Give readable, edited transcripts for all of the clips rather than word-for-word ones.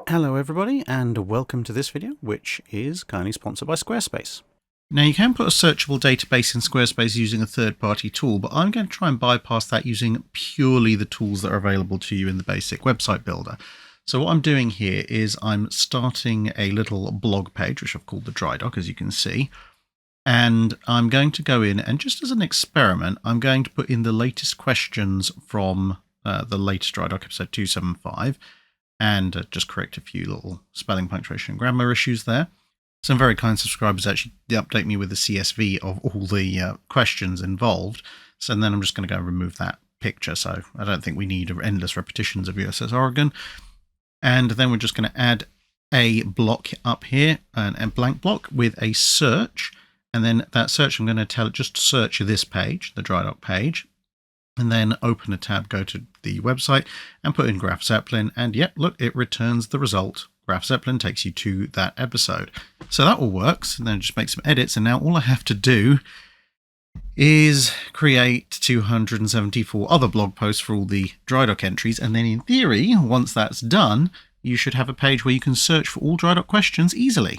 Hello everybody, and welcome to this video, which is kindly sponsored by Squarespace. Now you can put a searchable database in Squarespace using a third-party tool, but I'm going to try and bypass that using purely the tools that are available to you in the basic website builder. So what I'm doing here is I'm starting a little blog page, which I've called the Dry Dock, as you can see. And I'm going to go in and just as an experiment, I'm going to put in the latest questions from the latest Dry Dock episode 275. And just correct a few little spelling, punctuation, and grammar issues there. Some very kind subscribers actually update me with the CSV of all the questions involved. So then I'm just going to go remove that picture. So I don't think we need endless repetitions of USS Oregon. And then we're just going to add a block up here, a blank block with a search. And then that search, I'm going to tell it just search this page, the Dry Dock page. And then open a tab, go to the website and put in Graph Zeppelin. And yep, look, it returns the result. Graph Zeppelin takes you to that episode. So that all works. And then just make some edits. And now all I have to do is create 274 other blog posts for all the Dry Dock entries. And then in theory, once that's done, you should have a page where you can search for all Dry Dock questions easily.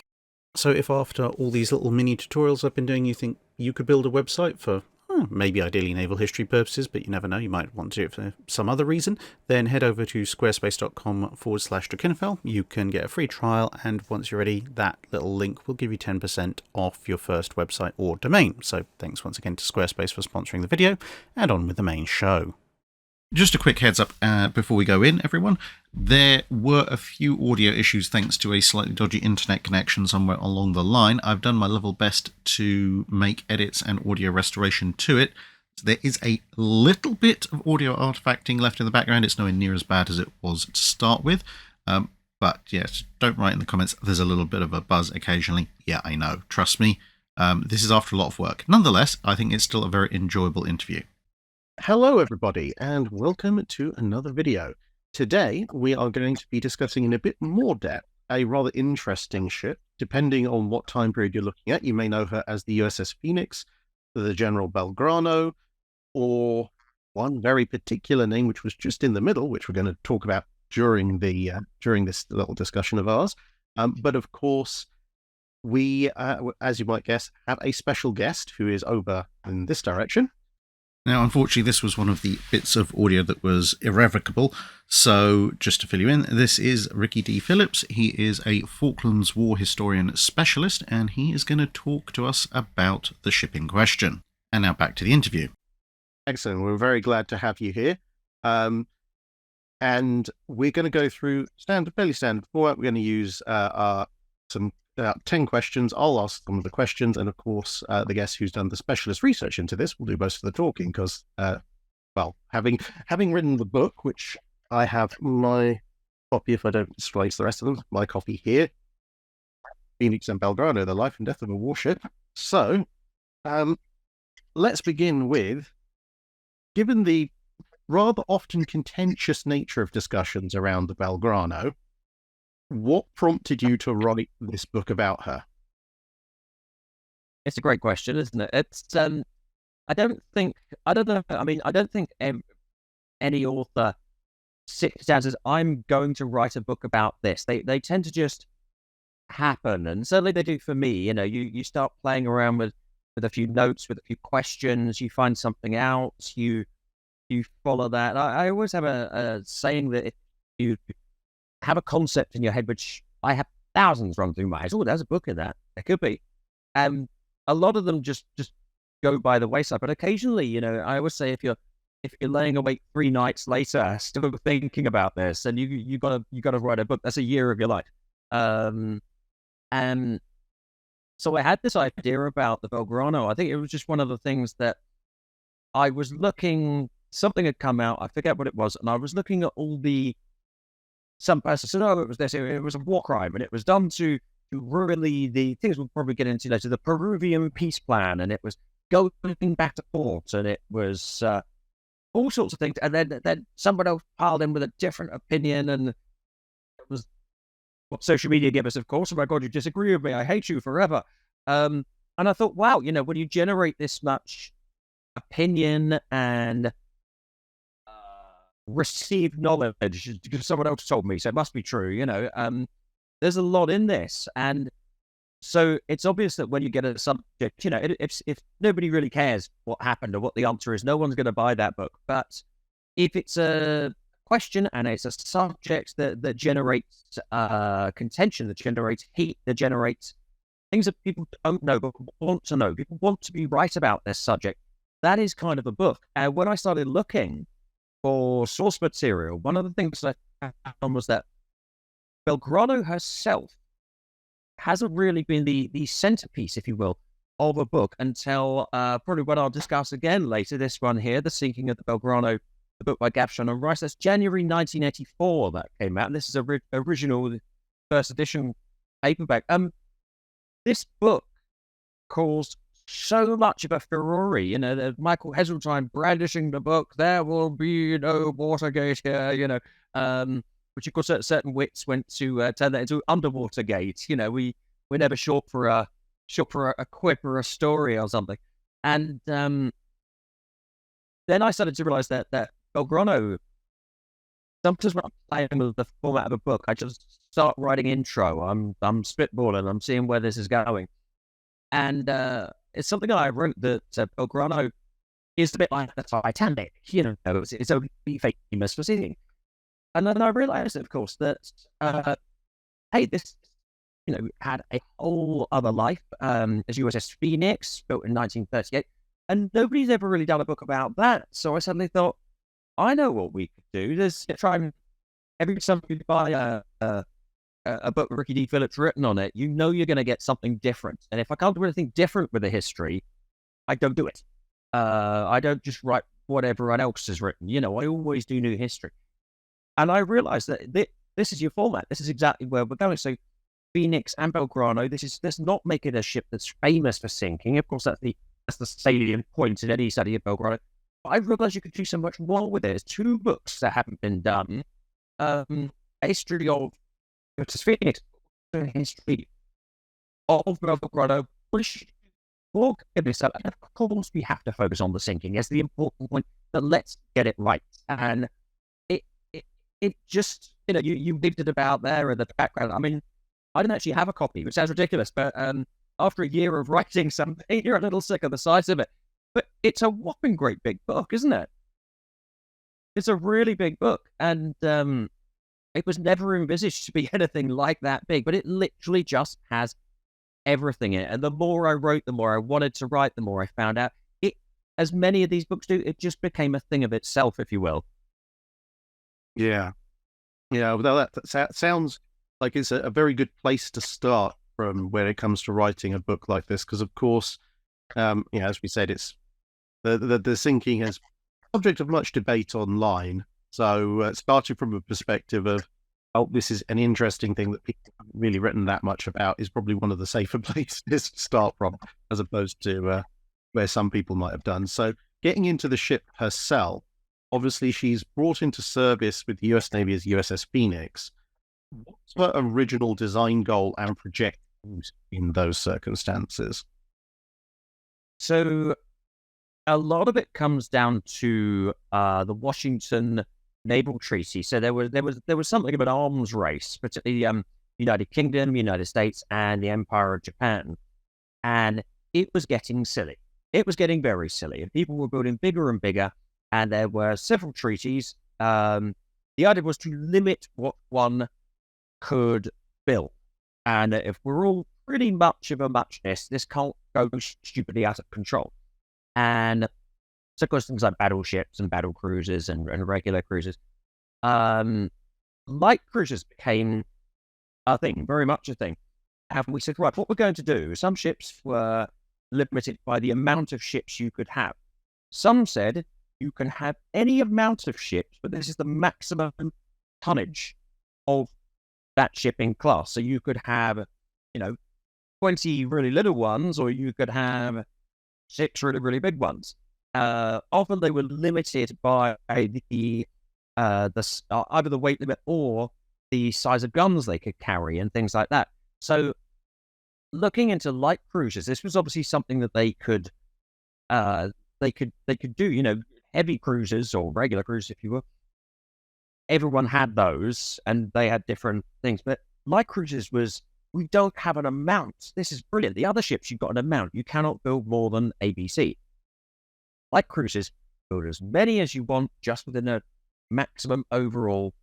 So if after all these little mini tutorials I've been doing, you think you could build a website for maybe ideally naval history purposes, but you never know, you might want to do it for some other reason, then head over to squarespace.com/Drakenfell. You can get a free trial, and once you're ready, that little link will give you 10% off your first website or domain. So thanks once again to Squarespace for sponsoring the video, and on with the main show. Just a quick heads up before we go in, everyone. There were a few audio issues thanks to a slightly dodgy internet connection somewhere along the line. I've done my level best to make edits and audio restoration to it. There is a little bit of audio artifacting left in the background. It's nowhere near as bad as it was to start with. But yes, don't write in the comments, there's a little bit of a buzz occasionally. Yeah, I know. Trust me. This is after a lot of work. Nonetheless, I think it's still a very enjoyable interview. Hello everybody, and welcome to another video. Today we are going to be discussing in a bit more depth a rather interesting ship. Depending on what time period you're looking at, you may know her as the USS Phoenix, the General Belgrano, or one very particular name which was just in the middle, which we're going to talk about during this little discussion of ours. But of course, we, as you might guess, have a special guest who is over in this direction. Now, unfortunately, this was one of the bits of audio that was irrevocable. So just to fill you in, this is Ricky D Phillips. He is a Falklands War historian specialist, and he is going to talk to us about the ship in question. And now back to the interview. Excellent. We're very glad to have you here. And we're going to go through fairly standard format. We're going to use some 10 questions. I'll ask some of the questions, and of course, the guest who's done the specialist research into this will do most of the talking because, well, having written the book, which I have my copy, if I don't displace the rest of them, my copy here, Phoenix and Belgrano, The Life and Death of a Warship. So, let's begin with, given the rather often contentious nature of discussions around the Belgrano, what prompted you to write this book about her? It's a great question, isn't it? It's I don't think any author sits down and says, I'm going to write a book about this. They tend to just happen, and certainly they do for me. You know, you start playing around with a few notes, with a few questions, you find something out, you follow that. I always have a saying that if you have a concept in your head, which I have thousands run through my head. Oh, there's a book in that. There could be. A lot of them just go by the wayside. But occasionally, you know, I always say if you're laying awake 3 nights later, still thinking about this, and you gotta write a book, that's a year of your life. And so I had this idea about the Belgrano. I think it was just one of the things that I was looking. Something had come out. I forget what it was, and I was looking at all the. Some person said, "Oh, it was this. It was a war crime, and it was done to ruin the things we'll probably get into later. The Peruvian peace plan, and it was going back to port, and it was all sorts of things. And then someone else piled in with a different opinion, and it was what social media gave us, of course. Oh my God, you disagree with me? I hate you forever." And I thought, wow, you know, when you generate this much opinion and received knowledge because someone else told me, so it must be true. There's a lot in this, and so it's obvious that when you get a subject, if nobody really cares what happened or what the answer is, no one's going to buy that book. But if it's a question and it's a subject that generates contention, that generates heat, that generates things that people don't know but want to know, people want to be right about this subject, that is kind of a book. And when I started looking for source material, one of the things that I found was that Belgrano herself hasn't really been the centerpiece, if you will, of a book until probably what I'll discuss again later, this one here, The Sinking of the Belgrano, the book by Gavshon and Rice. That's January 1984 that came out, and this is original first edition paperback. This book caused so much of a furore, Michael Heseltine brandishing the book, there will be no Watergate here, which of course certain wits went to turn that into Underwatergate. We're never short for a quip or a story or something. And then I started to realize that Belgrano, sometimes when I'm playing with the format of a book, I just start writing intro. I'm spitballing. I'm seeing where this is going, and it's something that I wrote that Belgrano is a bit like the Titanic. It's only famous for sinking. And then I realized, of course, that hey, this had a whole other life as USS Phoenix, built in 1938, and nobody's ever really done a book about that. So I suddenly thought, I know what we could do. There's every time you buy a book with Ricky D Phillips written on it, you're going to get something different. And if I can't do anything different with the history, I don't do it. I don't just write what everyone else has written. I always do new history. And I realized that this is your format. This is exactly where we're going. So Phoenix and Belgrano, let's not make it a ship that's famous for sinking. Of course, that's the salient point in any study of Belgrano. But I realized you could do so much more with it. There's 2 books that haven't been done. A history of USS Phoenix, a history of Belgrano, which will give this up. And of course, we have to focus on the sinking as the important point, but let's get it right. And it just, you lived it about there in the background. I mean, I didn't actually have a copy, which sounds ridiculous, but after a year of writing something, you're a little sick of the size of it. But it's a whopping great big book, isn't it? It's a really big book, and it was never envisaged to be anything like that big, but it literally just has everything in it. And the more I wrote, the more I wanted to write, the more I found out. As many of these books do, it just became a thing of itself, if you will. Yeah. Well, that sounds like it's a very good place to start from when it comes to writing a book like this, because of course, as we said, it's the sinking is subject of much debate online. So starting from a perspective of, this is an interesting thing that people haven't really written that much about, is probably one of the safer places to start from, as opposed to where some people might have done. So getting into the ship herself, obviously she's brought into service with the US Navy as USS Phoenix. What's her original design goal and projections in those circumstances? So a lot of it comes down to the Washington Naval Treaty. So there was something of an arms race, particularly United Kingdom, United States, and the Empire of Japan, and it was getting silly. It was getting very silly, and people were building bigger and bigger. And there were several treaties. The idea was to limit what one could build. And if we're all pretty much of a muchness, this can't go stupidly out of control. And so, of course, things like battleships and battle cruisers and regular cruisers. Light cruisers became a thing, very much a thing. And we said, right, what we're going to do, some ships were limited by the amount of ships you could have. Some said, you can have any amount of ships, but this is the maximum tonnage of that shipping class. So you could have, 20 really little ones, or you could have 6 really, really big ones. Often they were limited by either the weight limit or the size of guns they could carry and things like that. So looking into light cruisers, this was obviously something that they could do, heavy cruisers or regular cruisers, if you will, everyone had those, and they had different things. But light cruisers was, we don't have an amount. This is brilliant. The other ships, you've got an amount. You cannot build more than ABC. Light cruisers, build as many as you want, just within a maximum overall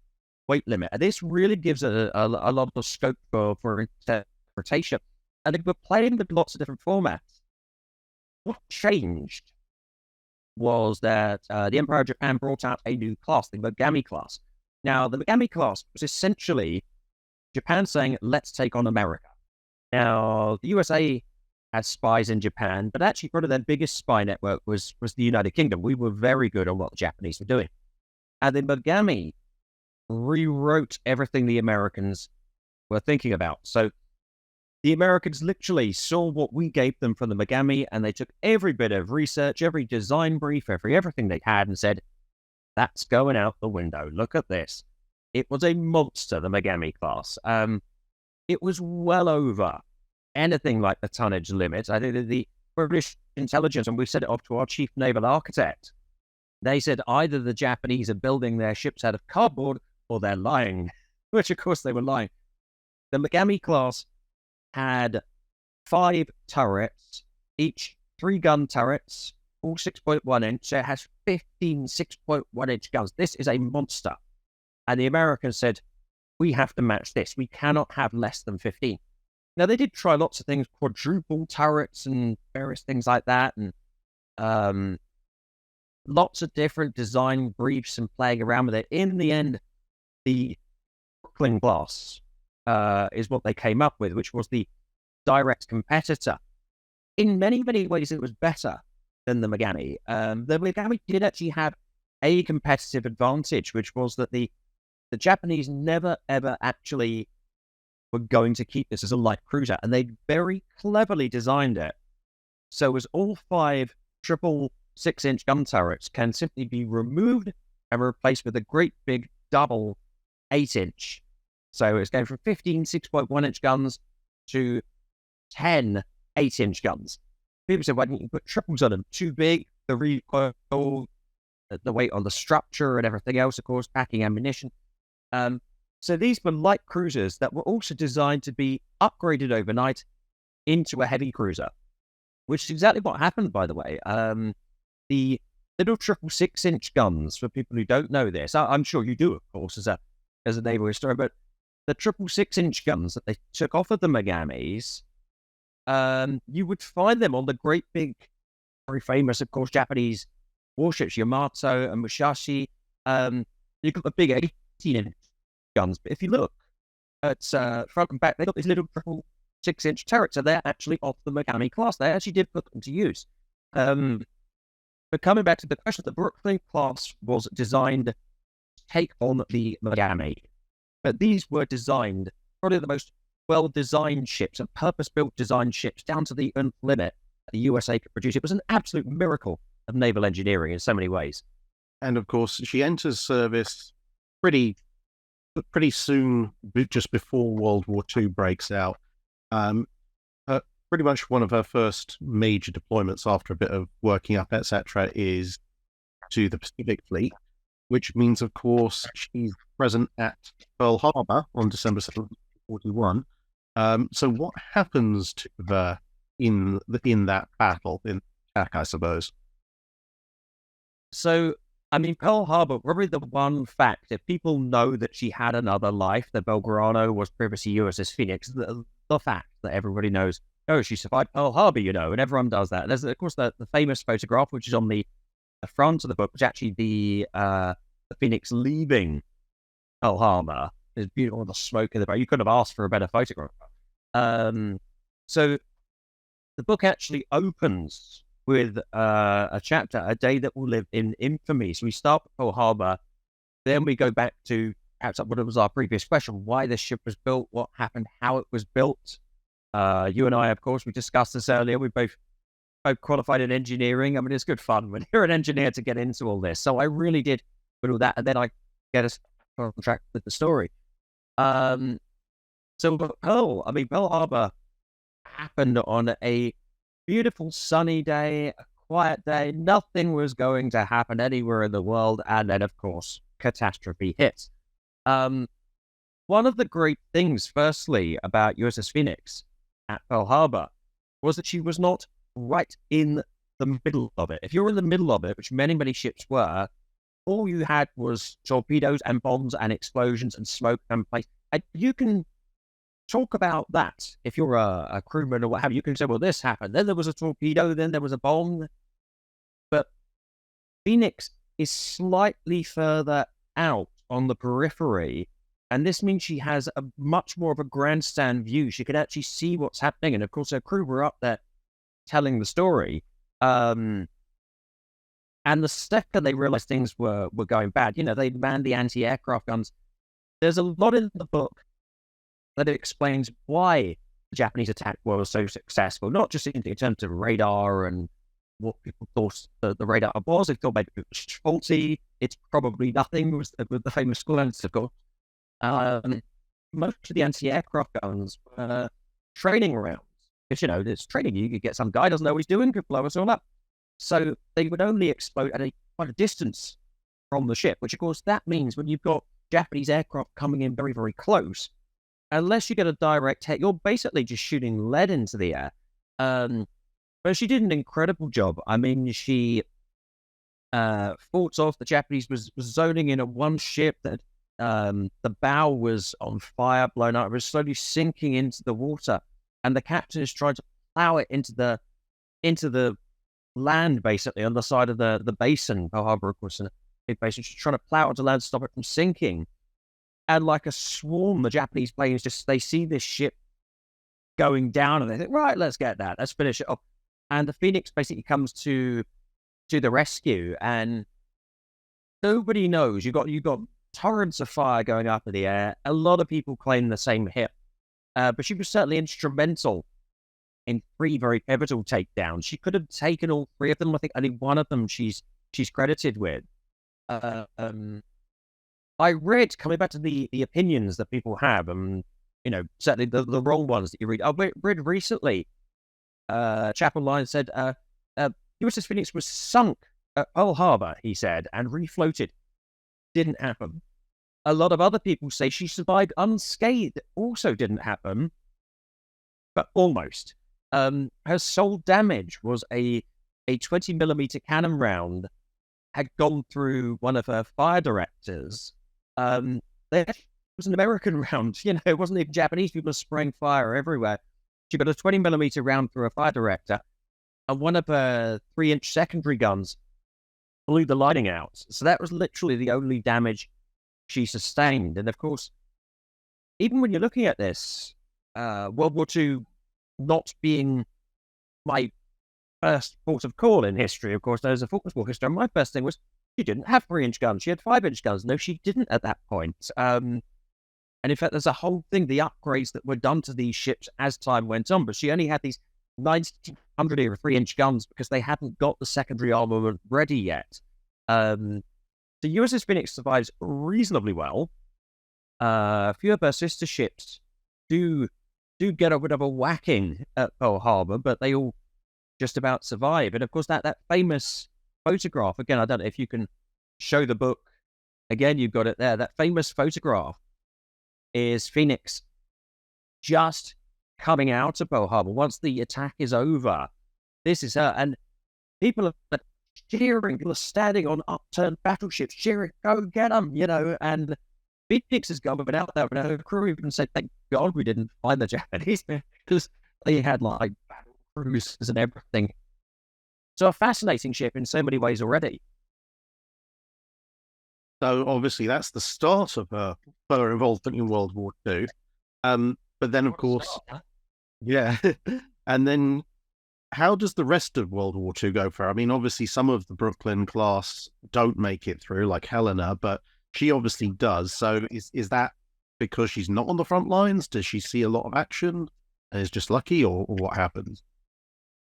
weight limit. And this really gives a lot of scope for interpretation. And we're playing with lots of different formats. What changed was that the Empire of Japan brought out a new class, the Mogami class. Now, the Mogami class was essentially Japan saying, let's take on America. Now, the USA had spies in Japan, but actually probably their biggest spy network was the United Kingdom. We were very good on what the Japanese were doing. And the Mogami rewrote everything the Americans were thinking about. So the Americans literally saw what we gave them from the Mogami, and they took every bit of research, every design brief, everything they had, and said, that's going out the window. Look at this. It was a monster, the Mogami class. It was well over anything like the tonnage limit. I think that the British intelligence, and we sent it off to our chief naval architect, they said either the Japanese are building their ships out of cardboard or they're lying, which of course they were lying. The Mogami class had 5 turrets, each 3-gun turrets, all 6.1 inch. So it has 15 6.1 inch guns. This is a monster. And the Americans said, we have to match this. We cannot have less than 15. Now, they did try lots of things, quadruple turrets and various things like that, and lots of different design briefs and playing around with it. In the end, the Brooklyn class is what they came up with, which was the direct competitor. In many, many ways, it was better than the Mogami. The Mogami did actually have a competitive advantage, which was that the Japanese never, ever actually were going to keep this as a light cruiser, and they very cleverly designed it so as all 5 triple 6-inch gun turrets can simply be removed and replaced with a great big double 8-inch. So it's going from 15 6.1-inch guns to 10 8-inch guns. People said, why didn't you put triples on them? Too big, the recoil, the weight on the structure and everything else, of course, packing ammunition. So these were light cruisers that were also designed to be upgraded overnight into a heavy cruiser, which is exactly what happened, by the way. The little triple 6-inch guns, for people who don't know this, I'm sure you do, of course, as a naval historian, but the triple 6-inch guns that they took off of the Mogamis, you would find them on the great big, very famous, of course, Japanese warships, Yamato and Musashi. You've got the big 18-inch guns, but if you look at front and back, they've got these little triple 6-inch turrets, so they're actually off the Mogami class. They actually did put them to use. But coming back to the question, the Brooklyn class was designed to take on the Mogami, but these were designed, probably the most well-designed ships and purpose-built designed ships down to the nth limit the USA could produce. It was an absolute miracle of naval engineering in so many ways. And of course, she enters service pretty soon, just before World War II breaks out. Pretty much one of her first major deployments after a bit of working up, etc., is to the Pacific Fleet, which means, of course, she's present at Pearl Harbor on December 7th, 1941. So what happens to her in that battle, in attack, I suppose? So, I mean, Pearl Harbor, probably the one fact, if people know that she had another life, that Belgrano was previously USS Phoenix, the fact that everybody knows, oh, she survived Pearl Harbor, and everyone does that. There's, of course, the famous photograph, which is on the front of the book, which actually the Phoenix leaving Pearl Harbor. There's beautiful, the smoke in the back. You could have asked for a better photograph. So the book actually opens with a chapter, A Day That Will Live in Infamy. So we start with Pearl Harbor, then we go back to what was our previous question, why this ship was built, what happened, how it was built. You and I, of course, we discussed this earlier. We both qualified in engineering. I mean, it's good fun when you're an engineer to get into all this. So I really did put all that, and then I get us on track with the story. So Pearl Harbor happened on a beautiful sunny day, a quiet day. Nothing was going to happen anywhere in the world, and then, of course, catastrophe hit. One of the great things, firstly, about USS Phoenix at Pearl Harbor was that she was not right in the middle of it. If you're in the middle of it, which many, many ships were, all you had was torpedoes and bombs and explosions and smoke and place. And you can talk about that if you're a crewman or what have you. You can say, well, this happened. Then there was a torpedo. Then there was a bomb. But Phoenix is slightly further out on the periphery. And this means she has a much more of a grandstand view. She can actually see what's happening. And of course, her crew were up there telling the story. And the second they realized things were going bad, they manned the anti-aircraft guns. There's a lot in the book that explains why the Japanese attack was so successful, not just in terms of radar and what people thought the radar was. They thought maybe it was faulty. It's probably nothing, with the famous glance, of course. Most of the anti-aircraft guns were training rounds. Because, it's training. You could get some guy doesn't know what he's doing, could blow us all up. So they would only explode at quite a distance from the ship, which, of course, that means when you've got Japanese aircraft coming in very, very close, unless you get a direct hit, you're basically just shooting lead into the air. But she did an incredible job. I mean, she fought off the Japanese, was zoning in on one ship that the bow was on fire, blown up. It was slowly sinking into the water, and the captain is trying to plow it into the land, basically on the side of the basin. Pearl Harbor, of course, in a big basin. She's trying to plow it to land, stop it from sinking. And like a swarm, the Japanese planes they see this ship going down, and they think, right, let's get that, let's finish it up. And the Phoenix basically comes to the rescue, and nobody knows. You got torrents of fire going up in the air. A lot of people claim the same hit, but she was certainly instrumental in 3 very pivotal takedowns. She could have taken all 3 of them. I think only one of them she's credited with. I read, coming back to the opinions that people have, certainly the wrong ones that you read. I read recently, chap online said, USS Phoenix was sunk at Pearl Harbor, he said, and refloated. Didn't happen. A lot of other people say she survived unscathed. Also didn't happen, but almost. Her sole damage was a 20mm cannon round had gone through one of her fire directors. It was an American round, it wasn't even Japanese. People were spraying fire everywhere. She got a 20mm round through a fire director, and one of her 3-inch secondary guns blew the lighting out. So that was literally the only damage she sustained. And of course, even when you're looking at this, World War II not being my first port of call in history, of course, there's a Falklands War history. My first thing was, she didn't have 3-inch guns. She had 5-inch guns. No, she didn't at that point. And in fact, there's a whole thing, the upgrades that were done to these ships as time went on. But she only had these 1900 era 3-inch guns because they hadn't got the secondary armament ready yet. The USS Phoenix survives reasonably well. A few of her sister ships do get a bit of a whacking at Pearl Harbor, but they all just about survive. And of course, that famous photograph, again, I don't know if you can show the book. Again, you've got it there. That famous photograph is Phoenix just coming out of Pearl Harbor. Once the attack is over, this is her. And people are cheering, people are standing on upturned battleships, cheering, go get them, and Phoenix has gone, but out there, and her crew even said, thank God we didn't find the Japanese, because they had like battle cruisers and everything. So a fascinating ship in so many ways already. So obviously that's the start of her involvement in World War II. But then, of course, yeah. And then how does the rest of World War II go for her? I mean, obviously some of the Brooklyn class don't make it through, like Helena, but she obviously does. So is that because she's not on the front lines? Does she see a lot of action and is just lucky, or what happens?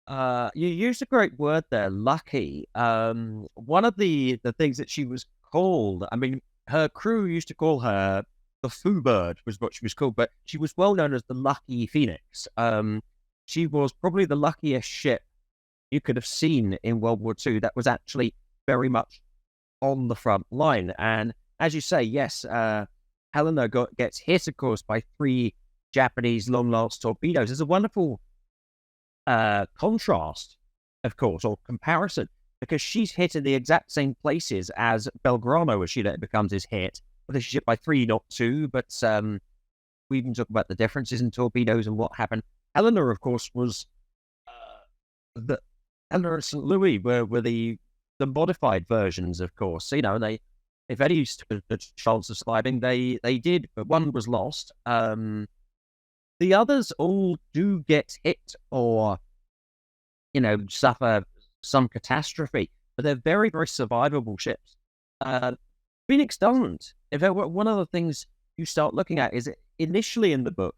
You used a great word there, lucky. One of the things that she was called, I mean, her crew used to call her the Foo Bird, was what she was called, but she was well known as the Lucky Phoenix. She was probably the luckiest ship you could have seen in World War II that was actually very much on the front line. And as you say, yes, Helena gets hit, of course, by 3 Japanese long-lance torpedoes. There's a wonderful contrast, of course, or comparison, because she's hit in the exact same places as Belgrano, as she later becomes his hit. Well, she's hit by 3, not 2, but we even talk about the differences in torpedoes and what happened. Helena, of course, was the Helena and St. Louis were the modified versions, of course. You know, they, if any stood a chance of surviving, they did, but one was lost. The others all do get hit or, you know, suffer some catastrophe, but they're very, very survivable ships. Phoenix doesn't. In fact, one of the things you start looking at is initially in the book,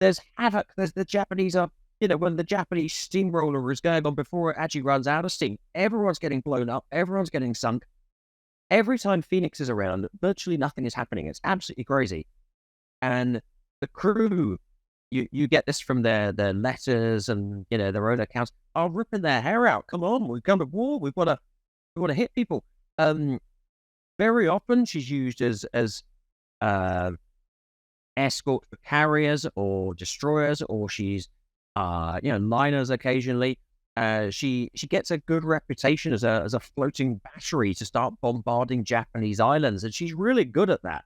there's havoc. There's the Japanese are, you know, when the Japanese steamroller is going on before it actually runs out of steam, everyone's getting blown up, everyone's getting sunk. Every time Phoenix is around, virtually nothing is happening. It's absolutely crazy. And the crew, you get this from their letters and, you know, their own accounts, are ripping their hair out. Come on, we've come to war. We want to hit people. Very often she's used as escort for carriers or destroyers, or she's you know, liners occasionally. She gets a good reputation as a floating battery to start bombarding Japanese islands, and she's really good at that.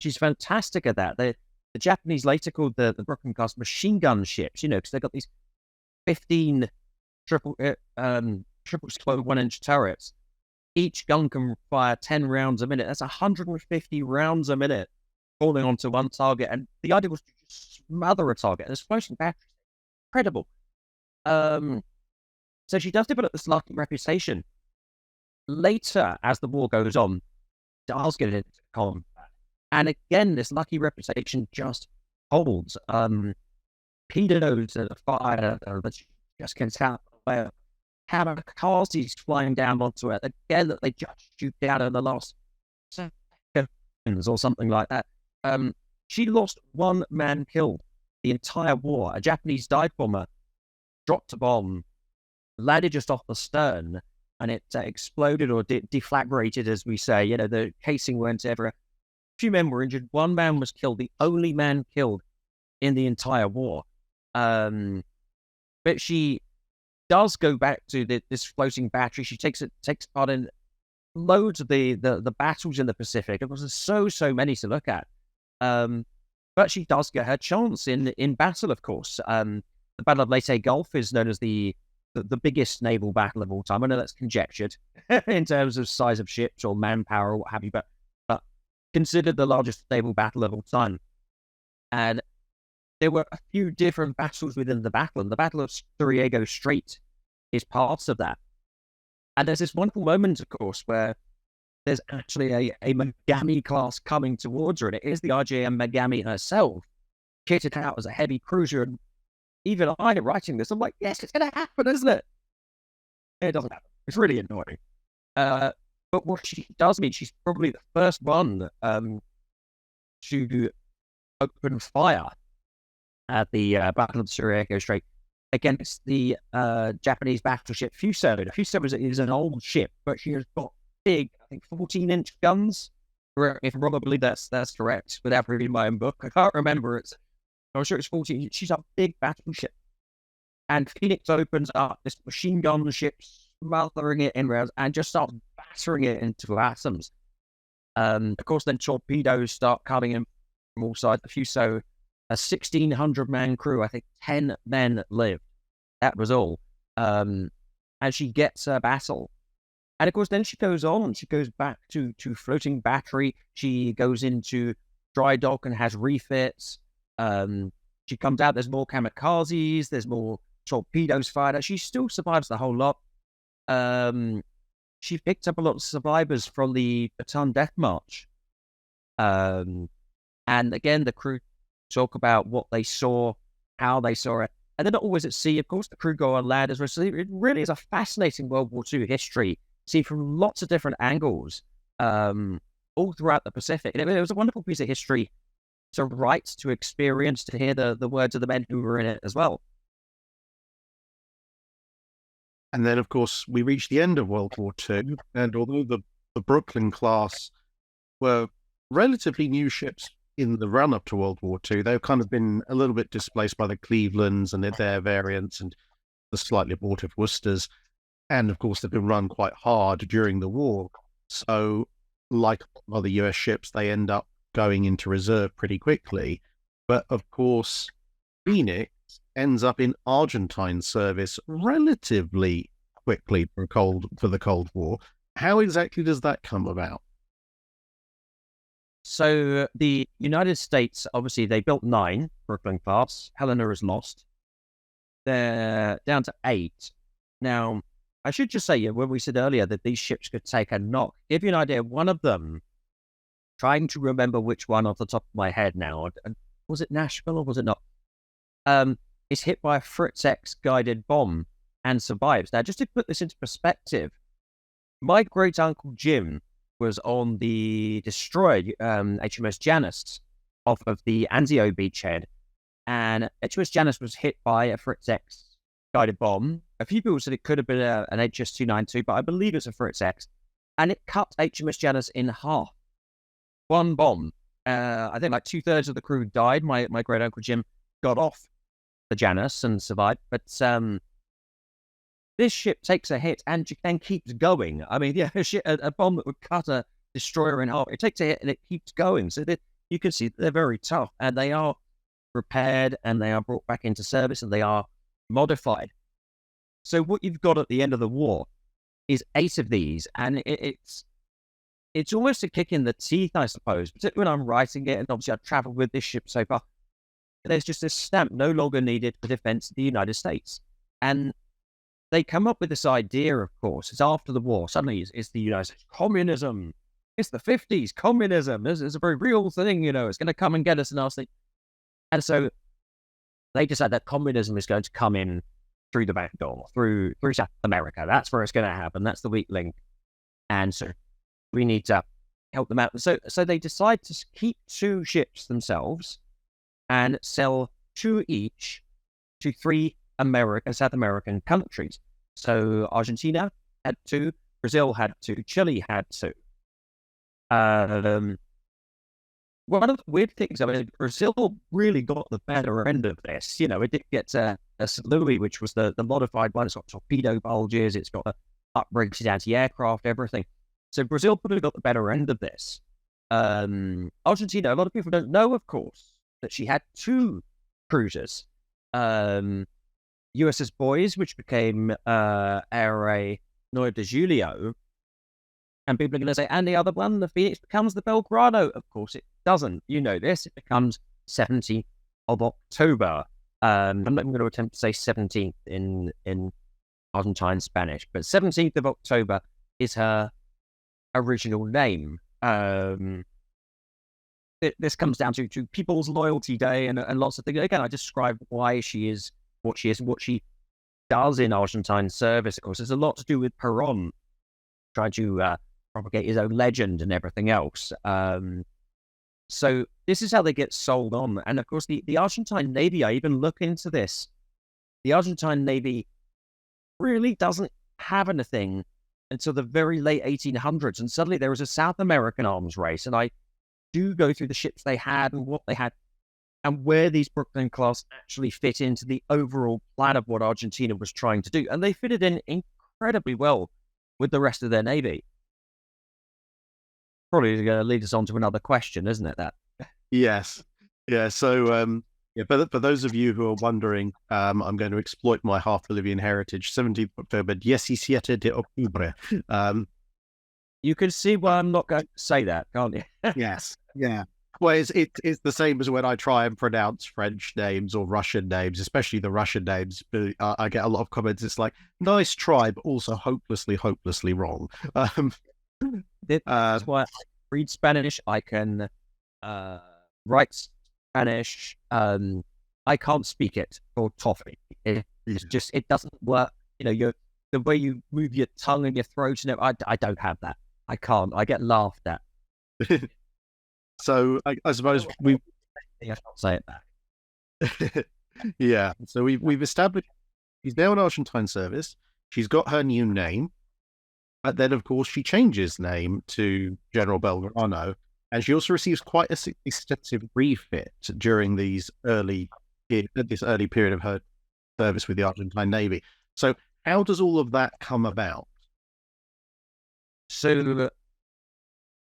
She's fantastic at that. The Japanese later called the Brooklyn class machine gun ships, you know, because they've got these 15 triple explode 1-inch turrets. Each gun can fire 10 rounds a minute. That's 150 rounds a minute falling onto one target, and the idea was to just smother a target. There's floating batteries, incredible. So she does develop this lucky reputation. Later, as the war goes on, does get into combat. And again, this lucky reputation just holds. Pedos that are fired, that she just can tell where kamikazes flying down onto it. Again, that they just shoot down in the last seconds or something like that. She lost 1 man killed the entire war. A Japanese dive bomber dropped a bomb, landed just off the stern, and it exploded or deflagrated, as we say. You know, the casing went everywhere. 2 men were injured. 1 man was killed. The only man killed in the entire war. But she does go back to this floating battery. She takes part in loads of the battles in the Pacific. It was so many to look at. But she does get her chance in battle, of course. The Battle of Leyte Gulf is known as the biggest naval battle of all time. I know that's conjectured in terms of size of ships or manpower or what have you, but considered the largest naval battle of all time. And there were a few different battles within the battle, and the Battle of Suriego Strait is part of that. And there's this wonderful moment, of course, where there's actually a Megami class coming towards her, and it is the RJM Megami herself, kitted out as a heavy cruiser. And even I, writing this, I'm like, yes, it's going to happen, isn't it? It doesn't happen. It's really annoying. But what she does mean, she's probably the first one to open fire at the Battle of the Suriego Strait against the Japanese battleship Fuso. The Fuso is an old ship, but she has got big, I think, 14-inch guns. If probably that's correct, without reading my own book. I can't remember it. I'm sure it's 14. She's a big battleship. And Phoenix opens up this machine gun ship, smothering it in rounds, and just starts battering it into atoms. Of course, then torpedoes start coming in from all sides. The Fuso, a 1,600-man crew, I think 10 men lived. That was all. And she gets her battle. And of course, then she goes on. She goes back to floating battery. She goes into dry dock and has refits. She comes out. There's more kamikazes. There's more torpedoes fired. She still survives the whole lot. She picked up a lot of survivors from the Bataan Death March. And again, the crew talk about what they saw, how they saw it. And they're not always at sea, of course. The crew go on land as well. So it really is a fascinating World War II history, seen from lots of different angles, all throughout the Pacific. And it was a wonderful piece of history to write, to experience, to hear the words of the men who were in it as well. And then, of course, we reached the end of World War II. And although the Brooklyn class were relatively new ships in the run-up to World War II. They've kind of been a little bit displaced by the Clevelands and their variants and the slightly abortive Worcesters. And of course, they've been run quite hard during the war. So, like other US ships, they end up going into reserve pretty quickly. But of course, Phoenix ends up in Argentine service relatively quickly for the Cold War. How exactly does that come about? So the United States, obviously, they built 9 Brooklyn class. Helena is lost. They're down to 8. Now, I should just say, when we said earlier that these ships could take a knock, give you an idea, one of them, trying to remember which one off the top of my head now, was it Nashville or was it not? Is hit by a Fritz X guided bomb and survives. Now, just to put this into perspective, my great uncle Jim was on the destroyed HMS Janus off of the Anzio beachhead, and HMS Janus was hit by a Fritz X guided bomb. A few people said it could have been an HS-292, but I believe it's a Fritz X, and it cut HMS Janus in half. One bomb. I think like 2/3 of the crew died. My great uncle Jim got off the Janus and survived, but this ship takes a hit and keeps going. I mean, yeah, a bomb that would cut a destroyer in half, it takes a hit and it keeps going. So that you can see they're very tough, and they are repaired and they are brought back into service and they are modified. So what you've got at the end of the war is 8 of these, and it's almost a kick in the teeth, I suppose, particularly when I'm writing it, and obviously I've traveled with this ship so far. There's just this stamp no longer needed for defense of the United States. And they come up with this idea, of course, it's after the war. Suddenly it's the United States. Communism. It's the 50s. Communism. It's a very real thing, it's going to come and get us and our thing. And so they decide that communism is going to come in through the back door, through South America. That's where it's going to happen. That's the weak link. And so we need to help them out. So they decide to keep 2 ships themselves and sell 2 each to 3 South American countries. So Argentina had 2, Brazil had 2, Chile had 2. One of the weird things, I mean, Brazil really got the better end of this. It did get a St. Louis, which was the modified one. It's got torpedo bulges, it's got upgraded anti-aircraft, everything. So Brazil probably got the better end of this. Argentina, a lot of people don't know, of course, that she had 2 cruisers. USS Boys, which became ARA General Belgrano. And people are going to say, and the other one, the Phoenix, becomes the Belgrano. Of course, it doesn't. You know this. It becomes 17th of October. I'm not even going to attempt to say 17th in Argentine Spanish, but 17th of October is her original name. This comes down to People's Loyalty Day and lots of things. Again, I described why she is what she is and what she does in Argentine service. Of course, there's a lot to do with Perón trying to propagate his own legend and everything else. So this is how they get sold on. And of course, the Argentine Navy, I even look into this. The Argentine Navy really doesn't have anything until the very late 1800s. And suddenly there was a South American arms race. And I do go through the ships they had and what they had and where these Brooklyn class actually fit into the overall plan of what Argentina was trying to do. And they fitted in incredibly well with the rest of their Navy. Probably going to lead us on to another question, isn't it, that? Yes. Yeah. So, but for those of you who are wondering, I'm going to exploit my half Bolivian heritage. 17th October, 17 de Octubre. You can see why I'm not going to say that, can't you? Yes. Yeah. Well, it's the same as when I try and pronounce French names or Russian names, especially the Russian names. I get a lot of comments. It's like, nice try, but also hopelessly wrong. That's why I read Spanish. I can write Spanish. I can't speak it for toffee. It's just, it doesn't work. The way you move your tongue and your throat, I don't have that. I can't. I get laughed at. So I suppose I can't say it back. Yeah. So we've established she's now in Argentine service. She's got her new name. But then, of course, she changes name to General Belgrano. And she also receives quite a extensive refit during this early period of her service with the Argentine Navy. So how does all of that come about? So,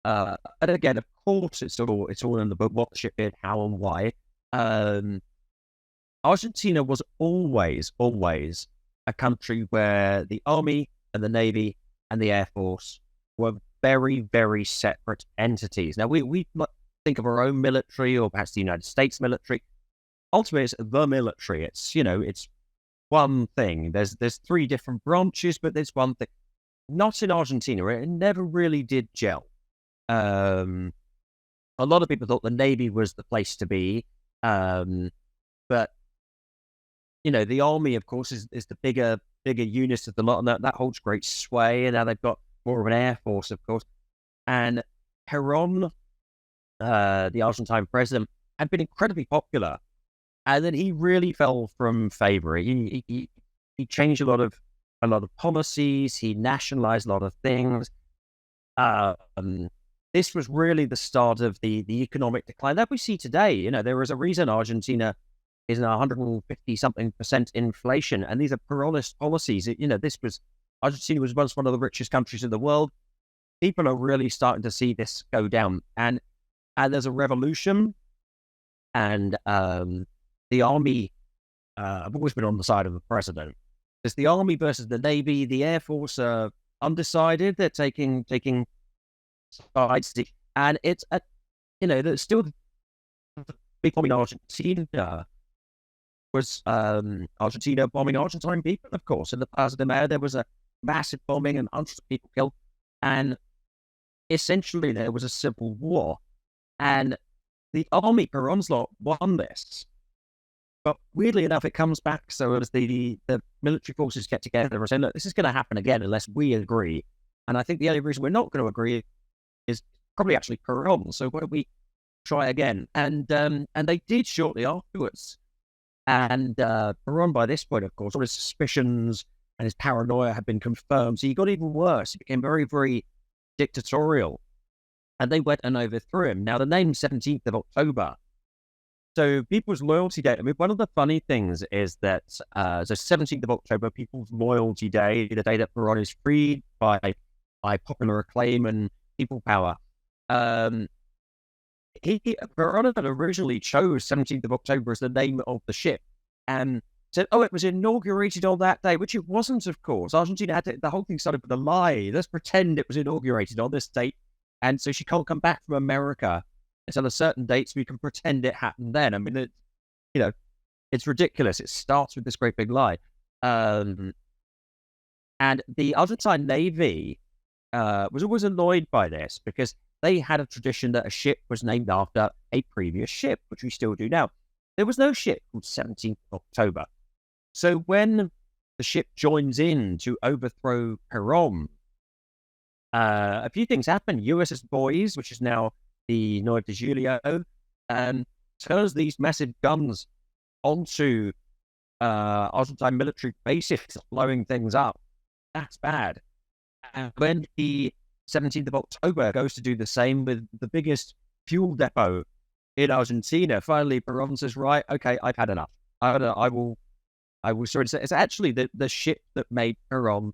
and again, of course, it's all in the book, what the ship did, how and why. Argentina was always a country where the Army and the Navy and the Air Force were very, very separate entities. Now, we might think of our own military or perhaps the United States military. Ultimately, it's the military. It's, it's one thing. There's three different branches, but there's one thing. Not in Argentina. It never really did gel. A lot of people thought the Navy was the place to be. But, the Army, of course, is the bigger unit of the lot, and that holds great sway. And now they've got more of an air force, of course. And Perón, the Argentine president, had been incredibly popular. And then he really fell from favor. He changed a lot of policies. He nationalized a lot of things. This was really the start of the economic decline that we see today. There is a reason Argentina is in 150-something% inflation, and these are Peronist policies. Argentina was once one of the richest countries in the world. People are really starting to see this go down, and there's a revolution, and the Army. I've always been on the side of the president. There's the Army versus the Navy. The Air Force are undecided. They're taking sides, and it's there's still the big bombing Argentina. Was Argentina bombing Argentine people, of course. In the Plaza de Mayo, there was a massive bombing and hundreds of people killed. And essentially, there was a civil war. And the Army, Perón's lot, won this. But weirdly enough, it comes back. So as the military forces get together and say, look, this is going to happen again unless we agree. And I think the only reason we're not going to agree is probably actually Perón. So why don't we try again? And they did shortly afterwards. And Perón, by this point, of course, all his suspicions and his paranoia had been confirmed. So he got even worse. He became very, very dictatorial. And they went and overthrew him. Now, the name's 17th of October. So people's loyalty day, one of the funny things is that so 17th of October, people's loyalty day, the day that Perón is freed by popular acclaim and people power. Perón had originally chose 17th of October as the name of the ship and said, it was inaugurated on that day, which it wasn't, of course. Argentina had the whole thing started with a lie. Let's pretend it was inaugurated on this date. And so she can't come back from America until a certain date, so we can pretend it happened then. I mean, it's ridiculous. It starts with this great big lie. And the Argentine Navy was always annoyed by this because they had a tradition that a ship was named after a previous ship, which we still do now. There was no ship called 17th of October. So when the ship joins in to overthrow Perón, a few things happen. USS Boys, which is now the 9 de Julio, turns these massive guns onto Argentine military bases, blowing things up. That's bad. And when the 17th of October goes to do the same with the biggest fuel depot in Argentina, finally Perón says, right, okay, I've had enough. I will surrender. It's actually the ship that made Perón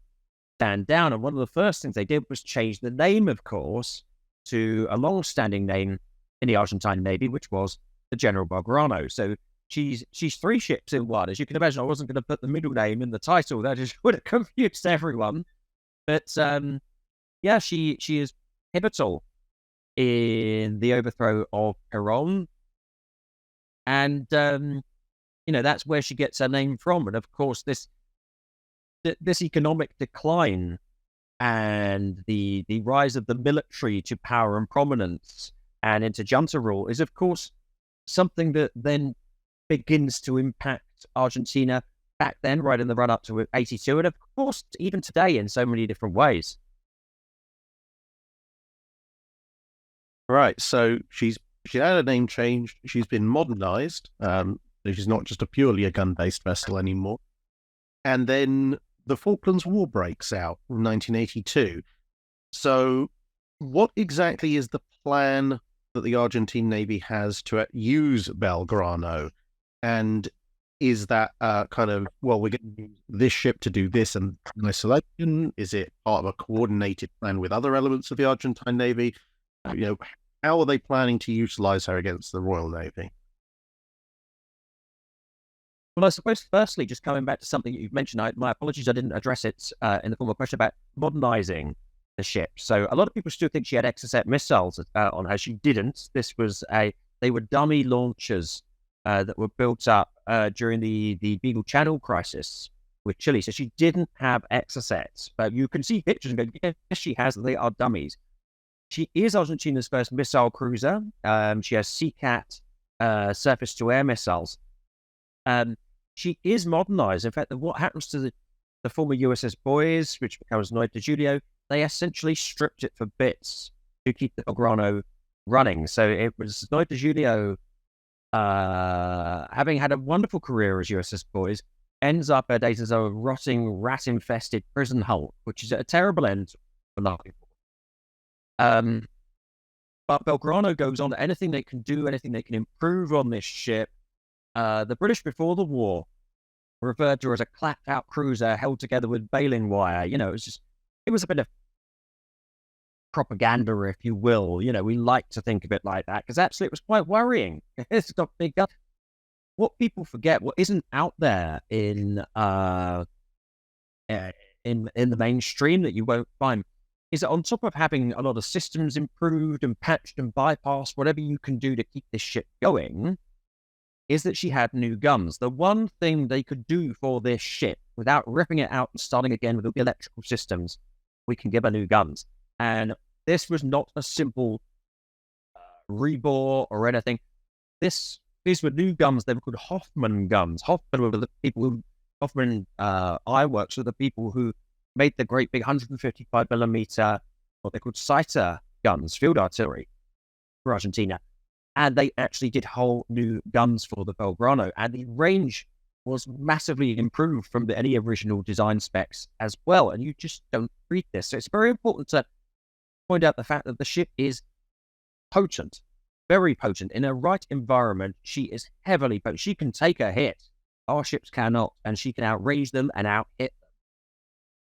stand down. And one of the first things they did was change the name, of course, to a long-standing name in the Argentine Navy, which was the General Belgrano. So she's three ships in one. As you can imagine, I wasn't going to put the middle name in the title. That just would have confused everyone. But she is pivotal in the overthrow of Perón. And, that's where she gets her name from. And of course, this economic decline and the rise of the military to power and prominence and into junta rule is, of course, something that then begins to impact Argentina back then, right in the run-up to 82, and of course, even today in so many different ways. Right, so she had her name changed. She's been modernized. So she's not just purely a gun-based vessel anymore. And then the Falklands War breaks out in 1982. So what exactly is the plan that the Argentine Navy has to use Belgrano? And is that kind of, well, we're going to use this ship to do this in isolation? Is it part of a coordinated plan with other elements of the Argentine Navy? How are they planning to utilize her against the Royal Navy? Well, I suppose, firstly, just coming back to something you've mentioned, my apologies, I didn't address it in the form of a question about modernizing the ship. So a lot of people still think she had Exocet missiles on her. She didn't. They were dummy launchers that were built up during the Beagle Channel crisis with Chile. So she didn't have Exocets, but you can see pictures and go, yes, she has. They are dummies. She is Argentina's first missile cruiser. She has Seacat surface-to-air missiles. She is modernized. In fact, what happens to the former USS Boys, which becomes Noita Julio, they essentially stripped it for bits to keep the Belgrano running. So it was Noita Julio, having had a wonderful career as USS Boys, ends up at days as a rotting, rat-infested prison hulk, which is a terrible end for a lot of people. But Belgrano goes on to anything they can do, anything they can improve on this ship. The British before the war referred to her as a clapped-out cruiser held together with baling wire. It was a bit of propaganda, if you will. We like to think of it like that because actually it was quite worrying. It's got big guns. What people forget, what isn't out there in the mainstream that you won't find, is that on top of having a lot of systems improved and patched and bypassed, whatever you can do to keep this ship going, is that she had new guns. The one thing they could do for this ship without ripping it out and starting again with all the electrical systems, we can give her new guns. And this was not a simple rebore or anything. These were new guns. They were called Hoffman guns. Hoffman were the people who, Ironworks were the people who made the great big 155mm, what they called Sighter guns, field artillery for Argentina. And they actually did whole new guns for the Belgrano. And the range was massively improved from any original design specs as well. And you just don't read this. So it's very important to point out the fact that the ship is potent, very potent. In a right environment, she is heavily potent. She can take a hit. Our ships cannot. And she can outrange them and out-hit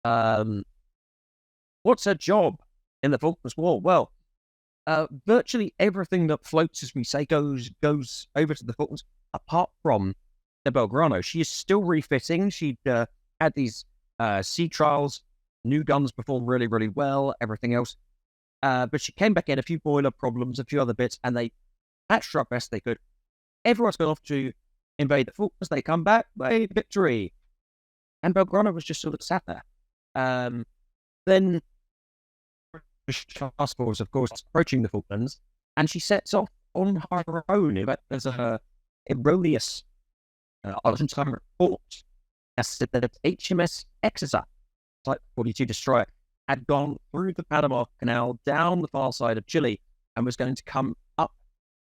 them. What's her job in the Falklands War? Well, virtually everything that floats, as we say, goes over to the Falklands, apart from the Belgrano. She is still refitting. She'd had these sea trials, new guns performed really, really well, everything else. But she came back in, a few boiler problems, a few other bits, and they patched her up best they could. Everyone's gone off to invade the Falklands. They come back, victory. And Belgrano was just sort of sat there. Then task force, of course, approaching the Falklands, and she sets off on her own. In fact, there's a erroneous Argentine report that said that HMS Exeter, Type 42 destroyer, had gone through the Panama Canal down the far side of Chile and was going to come up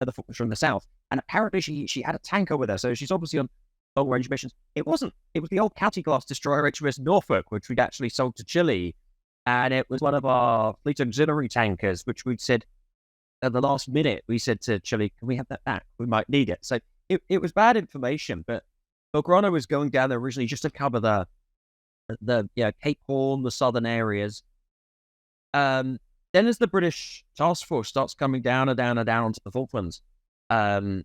to the Falklands from the south. And apparently she had a tanker with her, so she's obviously on long-range missions. It wasn't. It was the old county-class destroyer HMS Norfolk, which we'd actually sold to Chile. And it was one of our fleet auxiliary tankers, which we'd said at the last minute, we said to Chile, can we have that back? We might need it. So it was bad information, but Belgrano was going down there originally just to cover the Cape Horn, the southern areas. Then as the British task force starts coming down and down and down onto the Falklands, the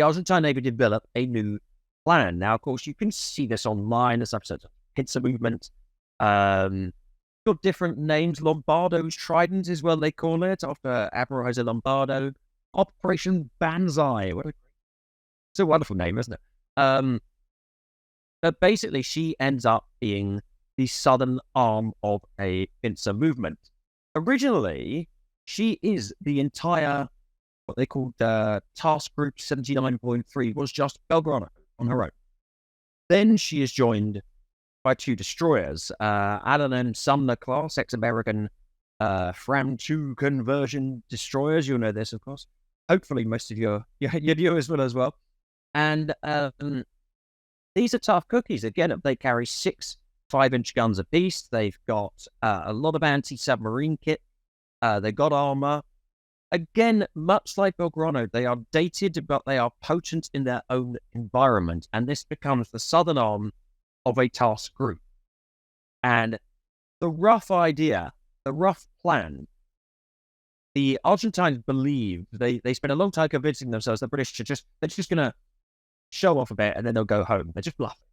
Argentine Navy developed a new plan. Now, of course, you can see this online. This episode of Pincer Movement. Got different names. Lombardo's Trident is what they call it, after Admiral Jose Lombardo. Operation Banzai. It's a wonderful name, isn't it? But basically, she ends up being the southern arm of a pincer movement. Originally, she is the entire, what they called Task Group 79.3, was just Belgrano on her own. Then she is joined by two destroyers, Allen and Sumner class, ex-American Fram 2 conversion destroyers. You'll know this, of course. Hopefully, most of your viewers will as well. And these are tough cookies. Again, they carry 6 5-inch guns apiece. They've got a lot of anti-submarine kit. They've got armor. again, much like Belgrano, they are dated, but they are potent in their own environment. And this becomes the southern arm of a task group. And the rough idea, the rough plan, the Argentines believe, they spend a long time convincing themselves the British they're just going to show off a bit and then they'll go home. They're just bluffing.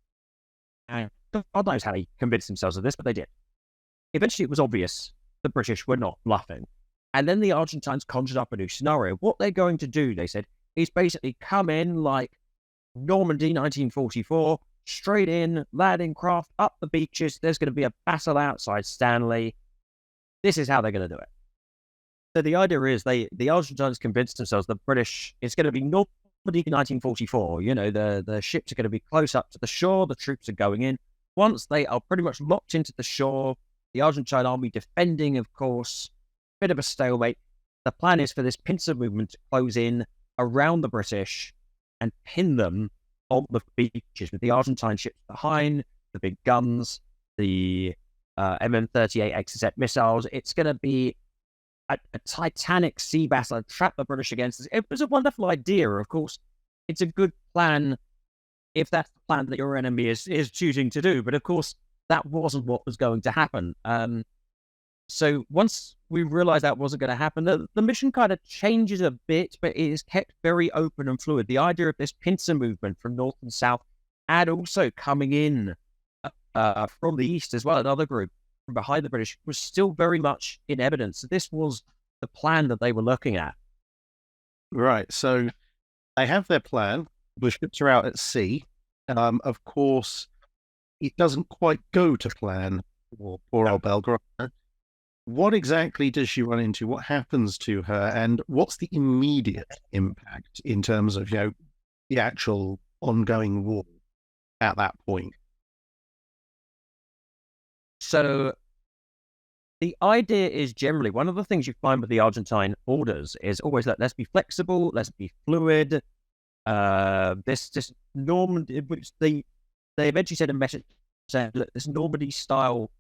And God knows how they convinced themselves of this, but they did. Eventually, it was obvious the British were not bluffing. And then the Argentines conjured up a new scenario. What they're going to do, they said, is basically come in like Normandy 1944, straight in, landing craft, up the beaches. There's going to be a battle outside Stanley. This is how they're going to do it. So the idea is the Argentines convinced themselves the British, it's going to be Normandy 1944. You know, the ships are going to be close up to the shore. The troops are going in. Once they are pretty much locked into the shore, the Argentine army defending, of course, bit of a stalemate. The plan is for this pincer movement to close in around the British and pin them on the beaches with the Argentine ships behind, the big guns, the MM-38 Exocet missiles. It's going to be a titanic sea battle, trap the British against us. It was a wonderful idea, of course. It's a good plan if that's the plan that your enemy is choosing to do. But of course, that wasn't what was going to happen. So once we realized that wasn't going to happen, the mission kind of changes a bit, but it is kept very open and fluid. The idea of this pincer movement from north and south, and also coming in from the east as well, another group from behind the British, was still very much in evidence. This was the plan that they were looking at. Right. So they have their plan. The ships are out at sea. Of course, it doesn't quite go to plan for poor old Belgrano. What exactly does she run into? What happens to her? And what's the immediate impact in terms of, the actual ongoing war at that point? So the idea is generally, one of the things you find with the Argentine orders is always that let's be flexible, let's be fluid. This Normandy, which they eventually said a message saying, look, this Normandy style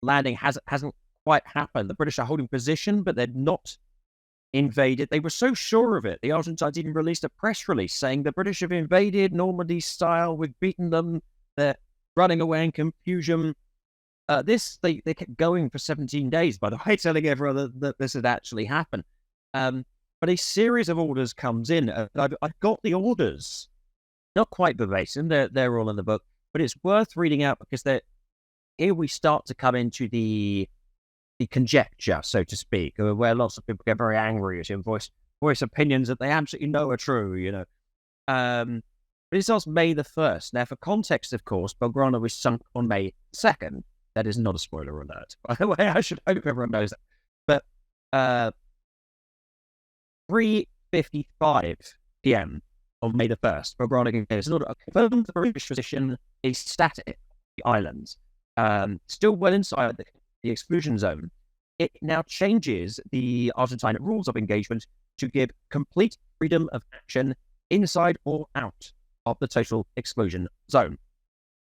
landing hasn't quite happened. The British are holding position, but they're not invaded. They were so sure of it. The Argentines even released a press release saying the British have invaded Normandy style. We've beaten them. They're running away in confusion. They kept going for 17 days, by the way, telling everyone that this had actually happened. But a series of orders comes in. I've got the orders, not quite verbatim. They're all in the book, but it's worth reading out because here we start to come into the conjecture, so to speak, where lots of people get very angry at him, voice opinions that they absolutely know are true, But it starts May the 1st. Now, for context, of course, Belgrano was sunk on May 2nd. That is not a spoiler alert, by the way. I should hope everyone knows that. But 3:55 p.m. on May the 1st, Belgrano gives an order to confirm the British position is static, the islands, still well inside the exclusion zone. It now changes the Argentine rules of engagement to give complete freedom of action inside or out of the total exclusion zone.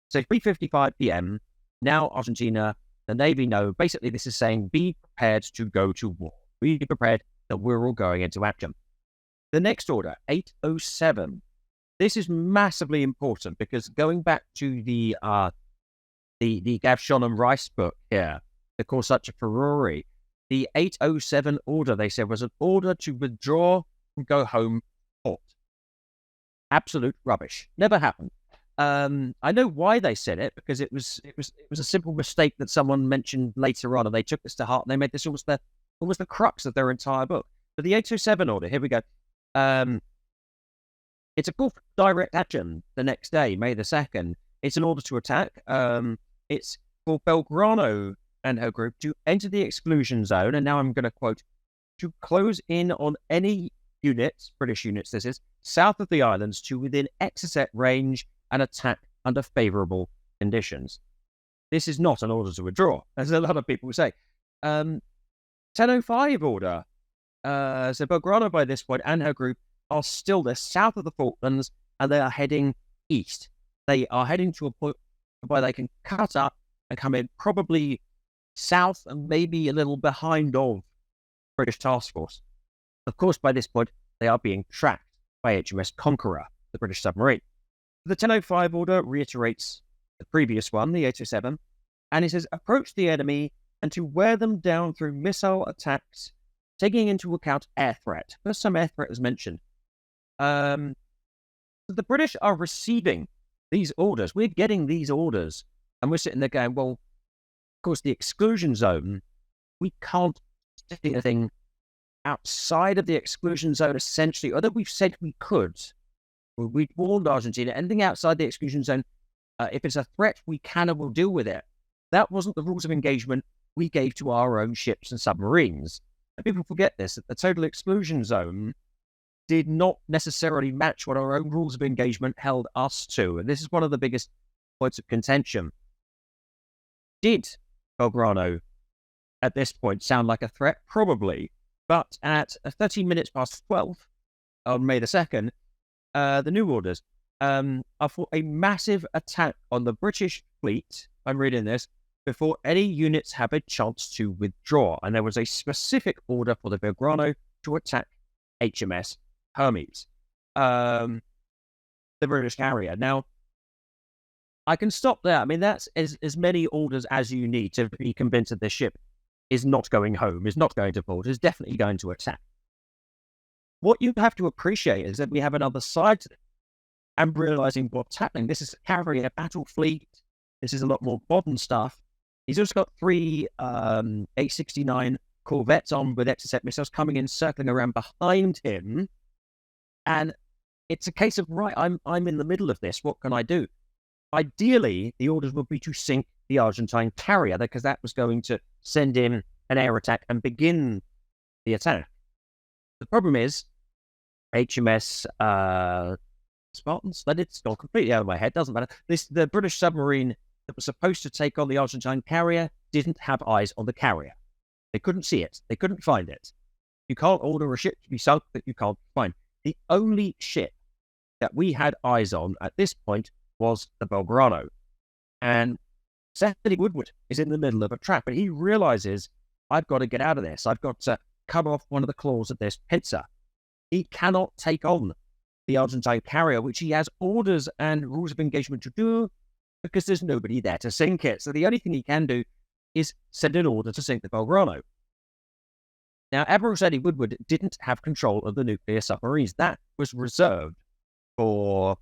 So 3:55 p.m. Now Argentina, the Navy know, basically this is saying be prepared to go to war. Be prepared that we're all going into action. The next order, 8:07. This is massively important because going back to the Gavshon and Rice book here, the Corsaccia Furore, the 8:07 order, they said, was an order to withdraw and go home port. Absolute rubbish. Never happened. I know why they said it, because it was a simple mistake that someone mentioned later on, and they took this to heart and they made this almost the crux of their entire book. But the 8:07 order, here we go. It's a call for direct action the next day, May the 2nd. It's an order to attack. It's for Belgrano and her group to enter the exclusion zone, and now I'm going to quote, to close in on any units, British units this is, south of the islands to within Exocet range and attack under favourable conditions. This is not an order to withdraw, as a lot of people say. 10:05 order. So Belgrano by this point and her group are still there south of the Falklands, and they are heading east. They are heading to a point where they can cut up and come in probably south and maybe a little behind of British task force. Of course, by this point, they are being tracked by HMS Conqueror, the British submarine. The 10:05 order reiterates the previous one, the 8:07, and it says, approach the enemy and to wear them down through missile attacks, taking into account air threat. First time air threat is mentioned. So the British are receiving these orders. We're getting these orders, and we're sitting there going, well, of course, the exclusion zone, we can't do anything outside of the exclusion zone, essentially, although we've said we could. We've warned Argentina, anything outside the exclusion zone, if it's a threat, we can and will deal with it. That wasn't the rules of engagement we gave to our own ships and submarines. And people forget this, that the total exclusion zone did not necessarily match what our own rules of engagement held us to. And this is one of the biggest points of contention. Did Belgrano at this point sound like a threat? Probably. But at 13 minutes past 12 on May the 2nd, the new orders are for a massive attack on the British fleet, I'm reading this, before any units have a chance to withdraw. And there was a specific order for the Belgrano to attack HMS Hermes, the British carrier. Now, I can stop there. I mean, that's as many orders as you need to be convinced that the ship is not going home, is not going to port, is definitely going to attack. What you have to appreciate is that we have another side to it. And realizing what's happening. This is a carrier battle fleet. This is a lot more modern stuff. He's also got 3 A-69 corvettes on with intercept missiles coming in, circling around behind him. And it's a case of, right, I'm in the middle of this. What can I do? Ideally, the orders would be to sink the Argentine carrier, because that was going to send in an air attack and begin the attack. The problem is, HMS Spartans, but it's gone completely out of my head, doesn't matter. The British submarine that was supposed to take on the Argentine carrier didn't have eyes on the carrier. They couldn't see it. They couldn't find it. You can't order a ship to be sunk that you can't find. The only ship that we had eyes on at this point was the Belgrano. And Sandy Woodward is in the middle of a trap, and he realizes, I've got to get out of this. I've got to cut off one of the claws of this pincer. He cannot take on the Argentine carrier, which he has orders and rules of engagement to do, because there's nobody there to sink it. So the only thing he can do is send an order to sink the Belgrano. Now, Admiral Sandy Woodward didn't have control of the nuclear submarines. That was reserved for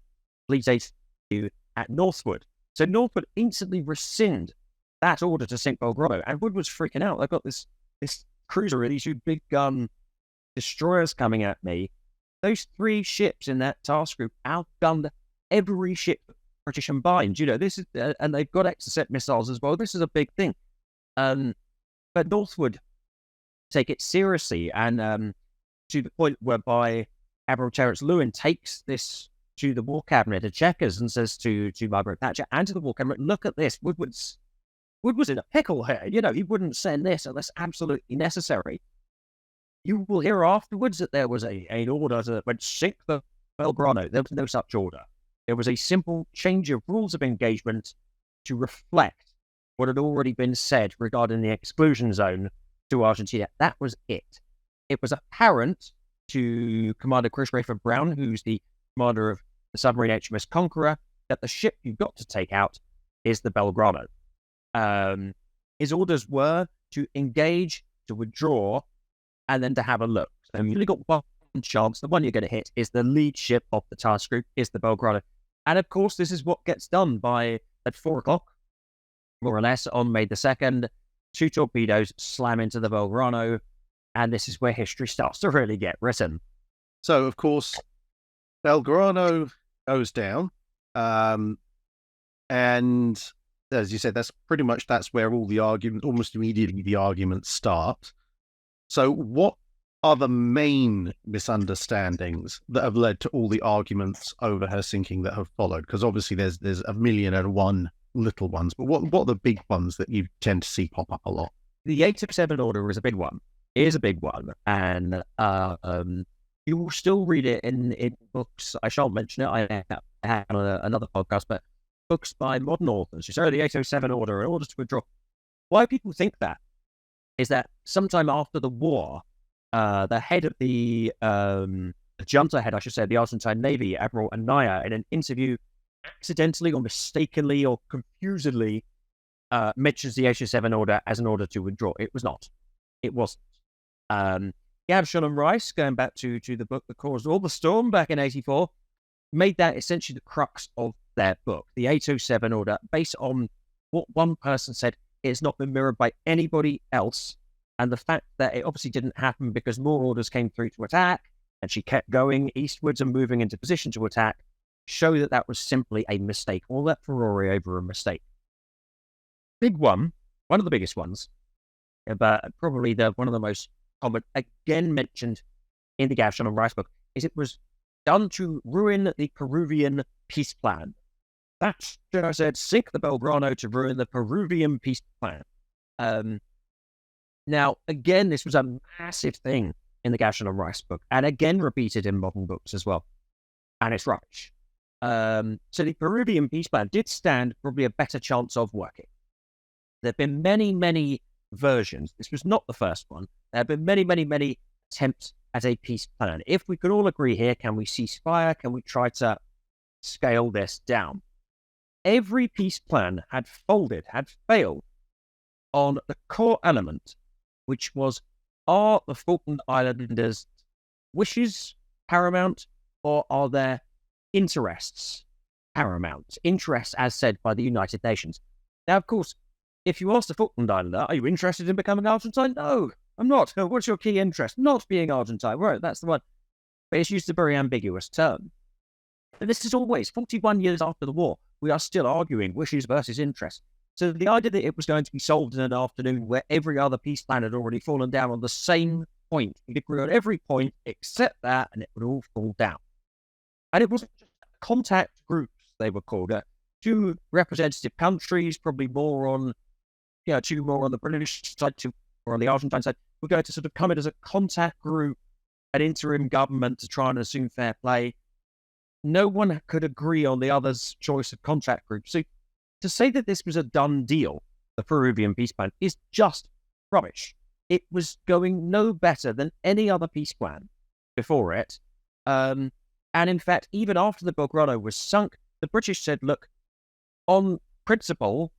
Fleet 82 at Northwood. So Northwood instantly rescind that order to sink Belgrano, and Woodward's freaking out. I've got this cruiser with these 2 big gun destroyers coming at me. Those 3 ships in that task group outgunned every ship British combined. You know, this is, and they've got intercept missiles as well. This is a big thing. But Northwood take it seriously, and to the point whereby Admiral Terence Lewin takes this to the War Cabinet at Chequers and says to Margaret Thatcher and to the War Cabinet, look at this, Woodward's in a pickle here. You know, he wouldn't send this unless absolutely necessary. You will hear afterwards that there was an order that went sink the Belgrano. There was no such order. There was a simple change of rules of engagement to reflect what had already been said regarding the exclusion zone to Argentina. That was it. It was apparent to Commander Chris Rayford Brown, who's the commander of the submarine HMS Conqueror, that the ship you've got to take out is the Belgrano. His orders were to engage, to withdraw, and then to have a look. So you've only got one chance. The one you're going to hit is the lead ship of the task group, is the Belgrano. And of course, this is what gets done at 4 o'clock, more or less, on May the 2nd. 2 torpedoes slam into the Belgrano, and this is where history starts to really get written. So, of course, Belgrano goes down, and as you said, that's where all the argument, almost immediately the arguments start. So what are the main misunderstandings that have led to all the arguments over her sinking that have followed? Because obviously there's a million and one little ones, but what are the big ones that you tend to see pop up a lot? The 867 order is a big one. It is a big one, and you will still read it in books. I shan't mention it. I have another podcast, but books by modern authors. So the 807 order, in order to withdraw. Why people think that is that sometime after the war, the head of the junta head, I should say, the Argentine Navy, Admiral Anaya, in an interview, accidentally or mistakenly or confusedly mentions the 87 order as an order to withdraw. It was not. It wasn't. Gavshon and Rice, going back to the book that caused all the storm back in 84, made that essentially the crux of their book, the 807 order, based on what one person said. It's not been mirrored by anybody else, and the fact that it obviously didn't happen because more orders came through to attack, and she kept going eastwards and moving into position to attack, show that that was simply a mistake. All that furore over a mistake. Big one of the biggest ones, but probably one of the most common, again mentioned in the Gavshon and Rice book, is it was done to ruin the Peruvian peace plan. That's, I said, sink the Belgrano to ruin the Peruvian peace plan. Now, again, this was a massive thing in the Gavshon and Rice book, and again repeated in modern books as well. And it's rubbish. So the Peruvian peace plan did stand probably a better chance of working. There have been many, many versions. This was not the first one. There have been many, many, many attempts at a peace plan. If we could all agree here, can we cease fire? Can we try to scale this down? Every peace plan had folded, had failed on the core element, which was, are the Falkland Islanders' wishes paramount, or are their interests paramount? Interests as said by the United Nations. Now, of course, if you ask the Falkland Islander, are you interested in becoming Argentine? No, I'm not. What's your key interest? Not being Argentine. Right, that's the one. But it's used a very ambiguous term. And this is always, 41 years after the war, we are still arguing wishes versus interests. So the idea that it was going to be solved in an afternoon where every other peace plan had already fallen down on the same point, we'd agree on every point except that, and it would all fall down. And it wasn't just contact groups, they were called. Two representative countries, probably more on, two more on the British side, two more on the Argentine side, were going to sort of come in as a contact group, an interim government to try and assume fair play. No one could agree on the other's choice of contact group. So to say that this was a done deal, the Peruvian peace plan, is just rubbish. It was going no better than any other peace plan before it. And in fact, even after the Belgrano was sunk, the British said, look, on principle,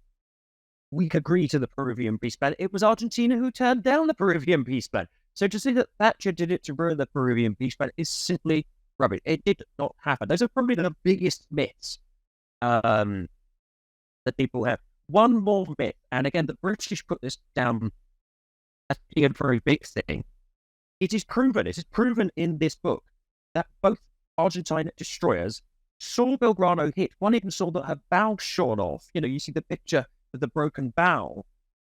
we agree to the Peruvian peace plan. It was Argentina who turned down the Peruvian peace plan. So to say that Thatcher did it to ruin the Peruvian peace plan is simply rubbish. It did not happen. Those are probably the biggest myths that people have. One more myth, and again, the British put this down as being a very big thing. It is proven in this book that both Argentine destroyers saw Belgrano hit. One even saw that her bow shorn off. You see the picture of the broken bow.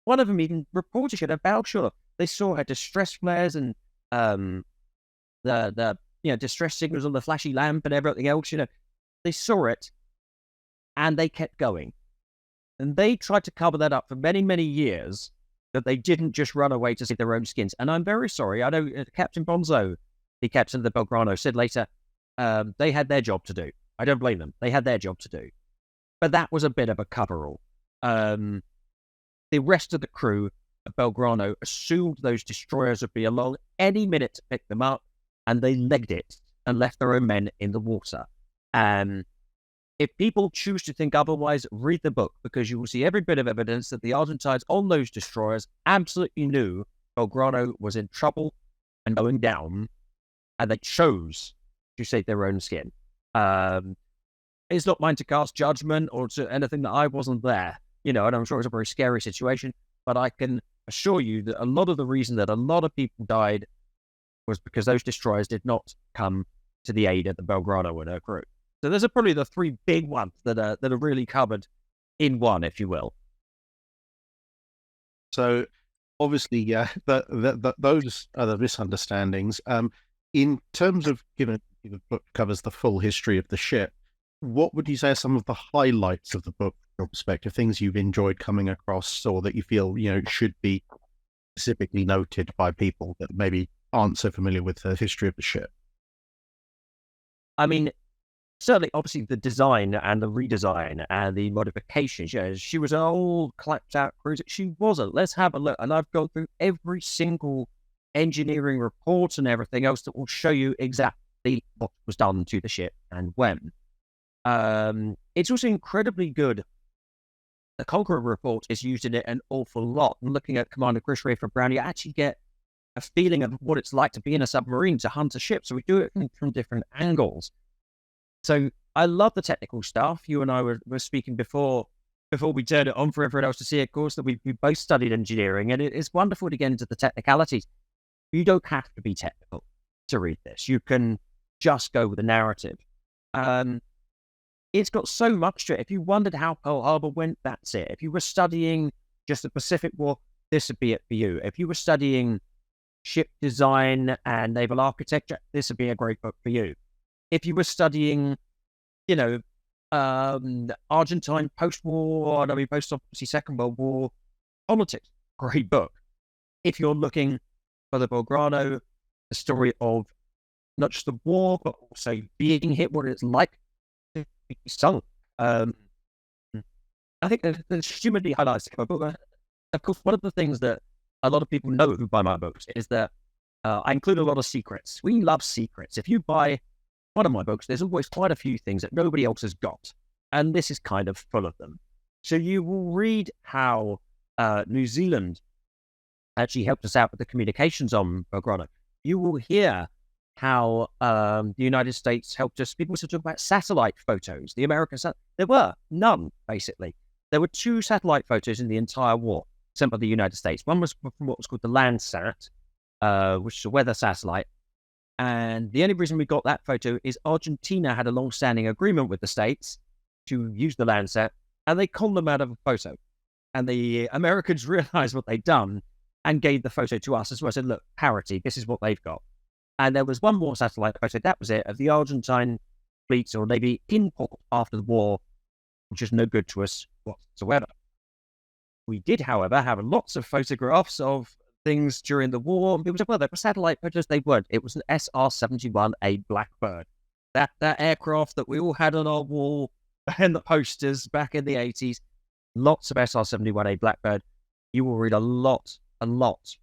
One of them even reported she had her bow shorn off. They saw her distress flares and the distress signals on the flashy lamp and everything else. They saw it and they kept going. And they tried to cover that up for many, many years, that they didn't just run away to save their own skins. And I'm very sorry. I know Captain Bonzo, the captain of the Belgrano, said later, they had their job to do. I don't blame them. They had their job to do. But that was a bit of a coverall. The rest of the crew of Belgrano assumed those destroyers would be along any minute to pick them up, and they legged it and left their own men in the water. If people choose to think otherwise, read the book, because you will see every bit of evidence that the Argentines on those destroyers absolutely knew Belgrano was in trouble and going down, and they chose to save their own skin. It's not mine to cast judgment or to anything that I wasn't there, and I'm sure it's a very scary situation, but I can assure you that a lot of the reason that a lot of people died was because those destroyers did not come to the aid of the Belgrano and her crew. So those are probably the three big ones that are really covered in one, if you will. So obviously, those are the misunderstandings. In terms of, the book covers the full history of the ship, what would you say are some of the highlights of the book from your perspective, things you've enjoyed coming across or that you feel, should be specifically noted by people that maybe aren't so familiar with the history of the ship? I mean, certainly, obviously, the design and the redesign and the modifications. She was an old, clapped-out cruiser. She wasn't. Let's have a look. And I've gone through every single engineering reports and everything else that will show you exactly what was done to the ship and when. It's also incredibly good. The Conqueror report is used in it an awful lot. And looking at Commander Chris Rayford Brown, you actually get a feeling of what it's like to be in a submarine, to hunt a ship. So we do it from different angles. So I love the technical stuff. You and I were speaking before we turned it on for everyone else to see, of course, that we both studied engineering, and it is wonderful to get into the technicalities. You don't have to be technical to read this. You can just go with the narrative. It's got so much to it. If you wondered how Pearl Harbor went, that's it. If you were studying just the Pacific War, this would be it for you. If you were studying ship design and naval architecture, this would be a great book for you. If you were studying, Argentine post-war, post-obviously Second World War politics, great book. If you're looking for the Belgrano, the story of not just the war, but also being hit, what it's like to be sunk. I think the humidity highlights my book. Of course, one of the things that a lot of people know who buy my books is that I include a lot of secrets. We love secrets. If you buy one of my books, there's always quite a few things that nobody else has got. And this is kind of full of them. So you will read how New Zealand actually helped us out with the communications on Belgrano. You will hear how the United States helped us. People used to talk about satellite photos. The American there were none, basically. There were 2 satellite photos in the entire war sent by the United States. One was from what was called the Landsat, which is a weather satellite. And the only reason we got that photo is Argentina had a long-standing agreement with the States to use the Landsat, and they conned them out of a photo. And the Americans realized what they'd done and gave the photo to us as well. I said, look, parity, this is what they've got. And there was one more satellite photo, that was it, of the Argentine fleets or Navy in port after the war, which is no good to us whatsoever. We did, however, have lots of photographs of things during the war. People said, well, they were satellite photos. They weren't. It was an SR-71A Blackbird. That aircraft that we all had on our wall and the posters back in the 80s. Lots of SR-71A Blackbird. You will read a lot,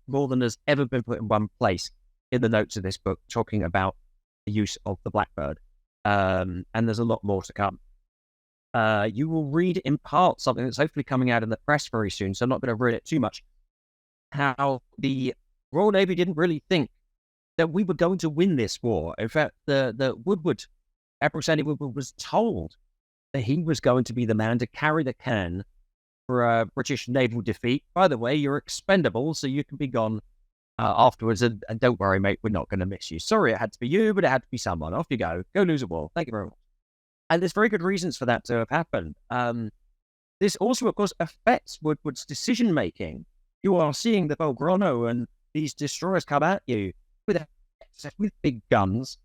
more than has ever been put in one place in the notes of this book, talking about the use of the Blackbird. And there's a lot more to come. You will read in part something that's hopefully coming out in the press very soon, so I'm not going to read it too much, how the Royal Navy didn't really think that we were going to win this war. In fact, the Woodward, Admiral Sandy Woodward, was told that he was going to be the man to carry the can for a British naval defeat. By the way, you're expendable, so you can be gone afterwards, and don't worry, mate, we're not going to miss you. Sorry it had to be you, but it had to be someone. Off you go. Go lose a war. Thank you very much. And there's very good reasons for that to have happened. This also, of course, affects Woodward's decision-making. You are seeing the Belgrano and these destroyers come at you with big guns.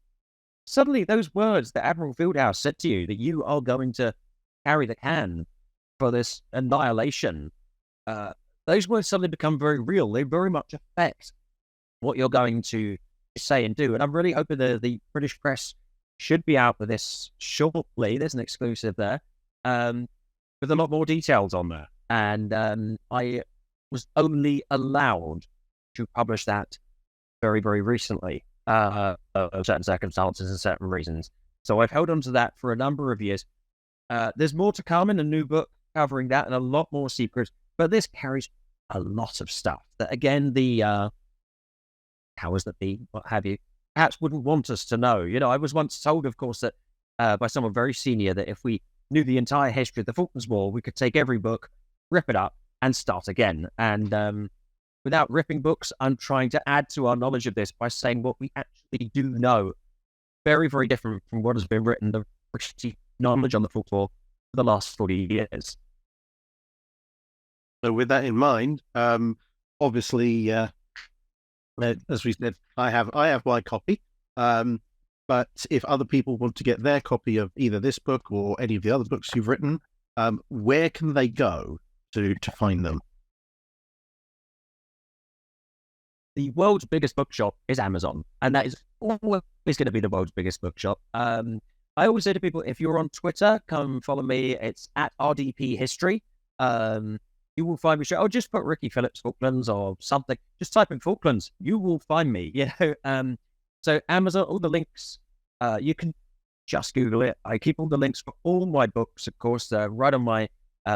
Suddenly, those words that Admiral Fieldhouse said to you, that you are going to carry the can for this annihilation, those words suddenly become very real. They very much affect what you're going to say and do. And I'm really hoping that the British press should be out with this shortly. There's an exclusive there with a lot more details on that. And I was only allowed to publish that very, very recently, of certain circumstances and certain reasons. So I've held on to that for a number of years. There's more to come in a new book covering that and a lot more secrets, but this carries a lot of stuff that, again, the powers that be, what have you, perhaps wouldn't want us to know. I was once told, of course, that by someone very senior, that if we knew the entire history of the Falklands War, we could take every book, rip it up, and start again. And without ripping books, I'm trying to add to our knowledge of this by saying what we actually do know. Very, very different from what has been written, the British knowledge on the Falklands War for the last 40 years. So with that in mind, obviously, as we said, I have my copy. But if other people want to get their copy of either this book or any of the other books you've written, where can they go to find them? The world's biggest bookshop is Amazon, and that is always going to be the world's biggest bookshop. I always say to people, if you're on Twitter, come follow me. It's at RDP History. you will find me. Oh, just put Ricky Phillips Falklands or something. Just type in Falklands. You will find me. So Amazon, all the links, you can just Google it. I keep all the links for all my books, of course, right on my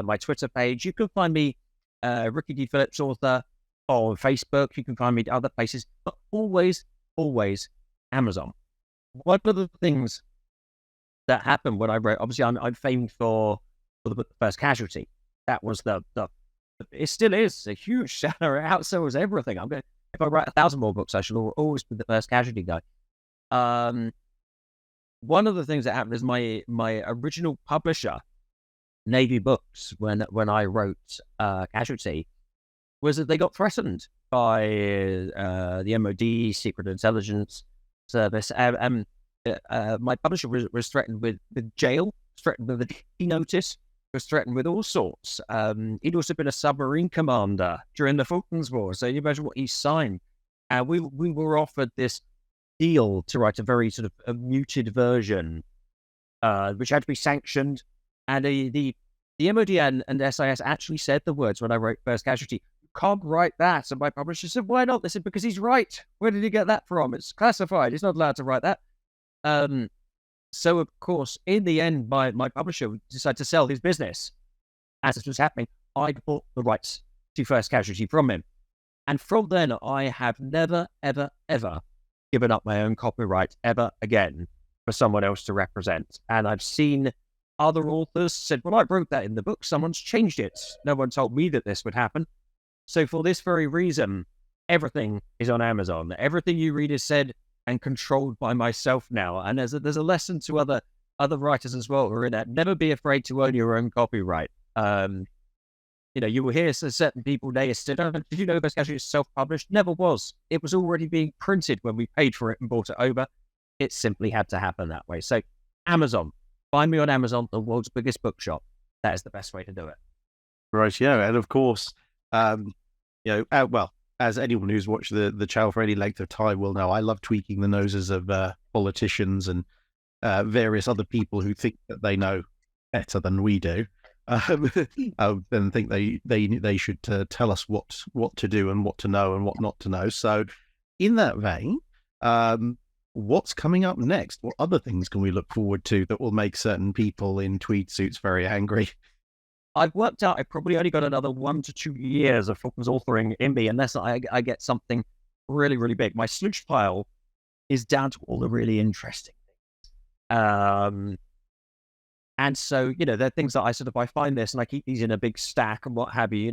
my Twitter page. You can find me, Ricky D Phillips author, on Facebook. You can find me other places, but always Amazon. One of the things that happened when I wrote, obviously, I'm famed for the book First Casualty. That was the it still is a huge seller. It outsells everything. If I write 1,000 more books, I should always be the First Casualty guy. One of the things that happened is my original publisher, Navy Books, when I wrote Casualty, was that they got threatened by the MOD, Secret Intelligence Service. My publisher was threatened with jail, threatened with a D notice, was threatened with all sorts. He'd also been a submarine commander during the Falklands War, so you imagine what he signed. And we were offered this deal to write a very sort of a muted version, which had to be sanctioned. And the MOD and SIS actually said the words when I wrote First Casualty, "You can't write that." And my publisher said, "Why not?" They said, "Because he's right. Where did he get that from? It's classified. He's not allowed to write that." So, of course, in the end, my publisher decided to sell his business. As this was happening, I bought the rights to First Casualty from him. And from then, I have never, ever, ever given up my own copyright ever again for someone else to represent. And I've seen other authors said, "Well, I wrote that in the book. Someone's changed it. No one told me that this would happen." So for this very reason, everything is on Amazon. Everything you read is said and controlled by myself now. And there's a lesson to other writers as well who are in that. Never be afraid to own your own copyright. You will hear certain people say, "Did you know First Casualty is self-published?" Never was. It was already being printed when we paid for it and bought it over. It simply had to happen that way. So Amazon, find me on Amazon, the world's biggest bookshop. That is the best way to do it. Right, yeah. And of course, well, as anyone who's watched the channel for any length of time will know, I love tweaking the noses of politicians and various other people who think that they know better than we do, and think they should tell us what to do and what to know and what not to know. So, in that vein, what's coming up next? What other things can we look forward to that will make certain people in tweed suits very angry? I've worked out I probably only got another 1 to 2 years of Falklands authoring in me, unless I get something really, really big. My sludge pile is down to all the really interesting things. And so, there are things that I find this and I keep these in a big stack and what have you,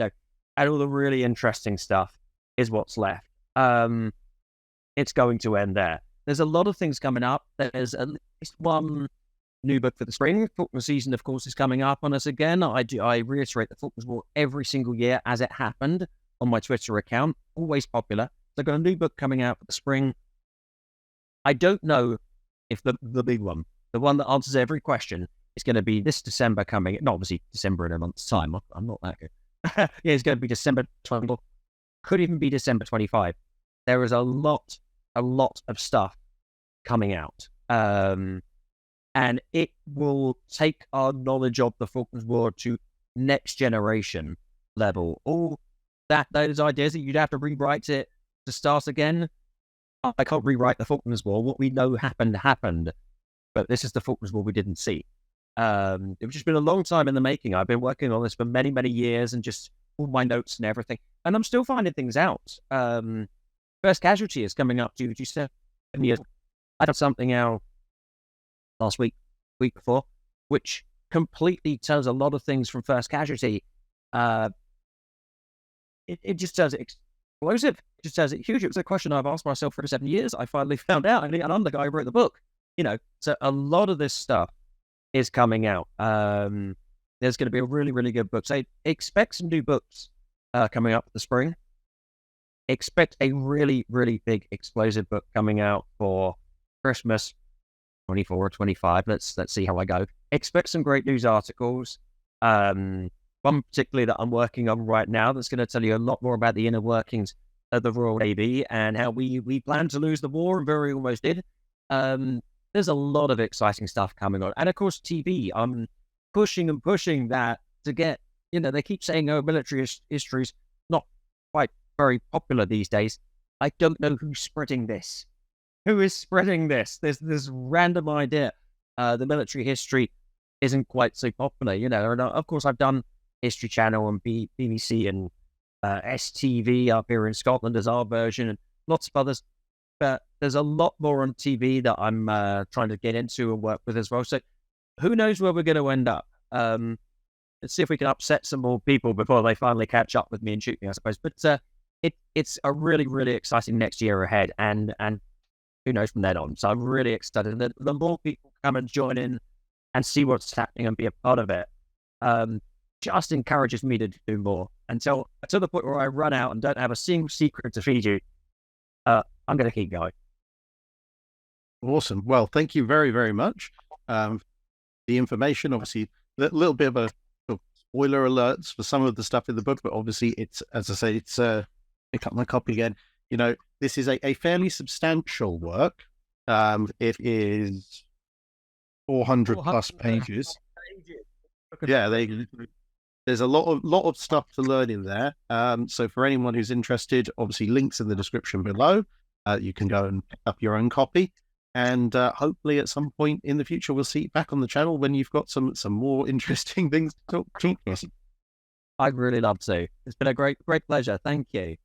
and all the really interesting stuff is what's left. It's going to end there. There's a lot of things coming up. There's at least one new book for the spring. Falklands season, of course, is coming up on us again. I reiterate the Falklands War every single year as it happened on my Twitter account. Always popular. So I've got a new book coming out for the spring. I don't know if the big one, the one that answers every question, is going to be this December coming. Not obviously December in a month's time. I'm not that good. Yeah, it's going to be December 24. Could even be December 25. There is a lot of stuff coming out. And it will take our knowledge of the Falklands War to next generation level. All those ideas that you'd have to rewrite it to start again. I can't rewrite the Falklands War. What we know happened. But this is the Falklands War we didn't see. It's just been a long time in the making. I've been working on this for many, many years and just all my notes and everything. And I'm still finding things out. First Casualty is coming up to 7 years. I did something out last week before, which completely tells a lot of things from First Casualty. It just does it explosive. It just does it huge. It was a question I've asked myself for 7 years. I finally found out, and I'm the guy who wrote the book. So a lot of this stuff is coming out. There's going to be a really, really good book. So expect some new books coming up for the spring. Expect a really, really big explosive book coming out for Christmas 24 or 25. Let's see how I go. Expect some great news articles. One particularly that I'm working on right now that's going to tell you a lot more about the inner workings of the Royal Navy and how we planned to lose the war and very almost did. There's a lot of exciting stuff coming on. And of course, TV. I'm pushing that to get, they keep saying, oh, military history is not quite very popular these days. I don't know who's spreading this. Who is spreading this? There's this random idea. The military history isn't quite so popular, and of course I've done History Channel and BBC and STV up here in Scotland as our version, and lots of others. But there's a lot more on TV that I'm trying to get into and work with as well. So who knows where we're going to end up? Let's see if we can upset some more people before they finally catch up with me and shoot me, I suppose. But it's a really, really exciting next year ahead, and who knows from then on. So I'm really excited. The more people come and join in and see what's happening and be a part of it, just encourages me to do more until the point where I run out and don't have a single secret to feed you. I'm going to keep going. Awesome. Well, thank you very, very much. The information, obviously, a little bit of a spoiler alerts for some of the stuff in the book, but obviously it's, as I say, it's pick up my copy again. This is a fairly substantial work. It is 400 plus pages. Yeah, there's a lot of stuff to learn in there. So for anyone who's interested, obviously links in the description below. You can go and pick up your own copy, and hopefully at some point in the future we'll see you back on the channel when you've got some more interesting things to talk to us. I'd really love to. It's been a great pleasure. Thank you.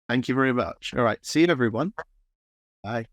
Thank you very much. All right, see you everyone. Bye.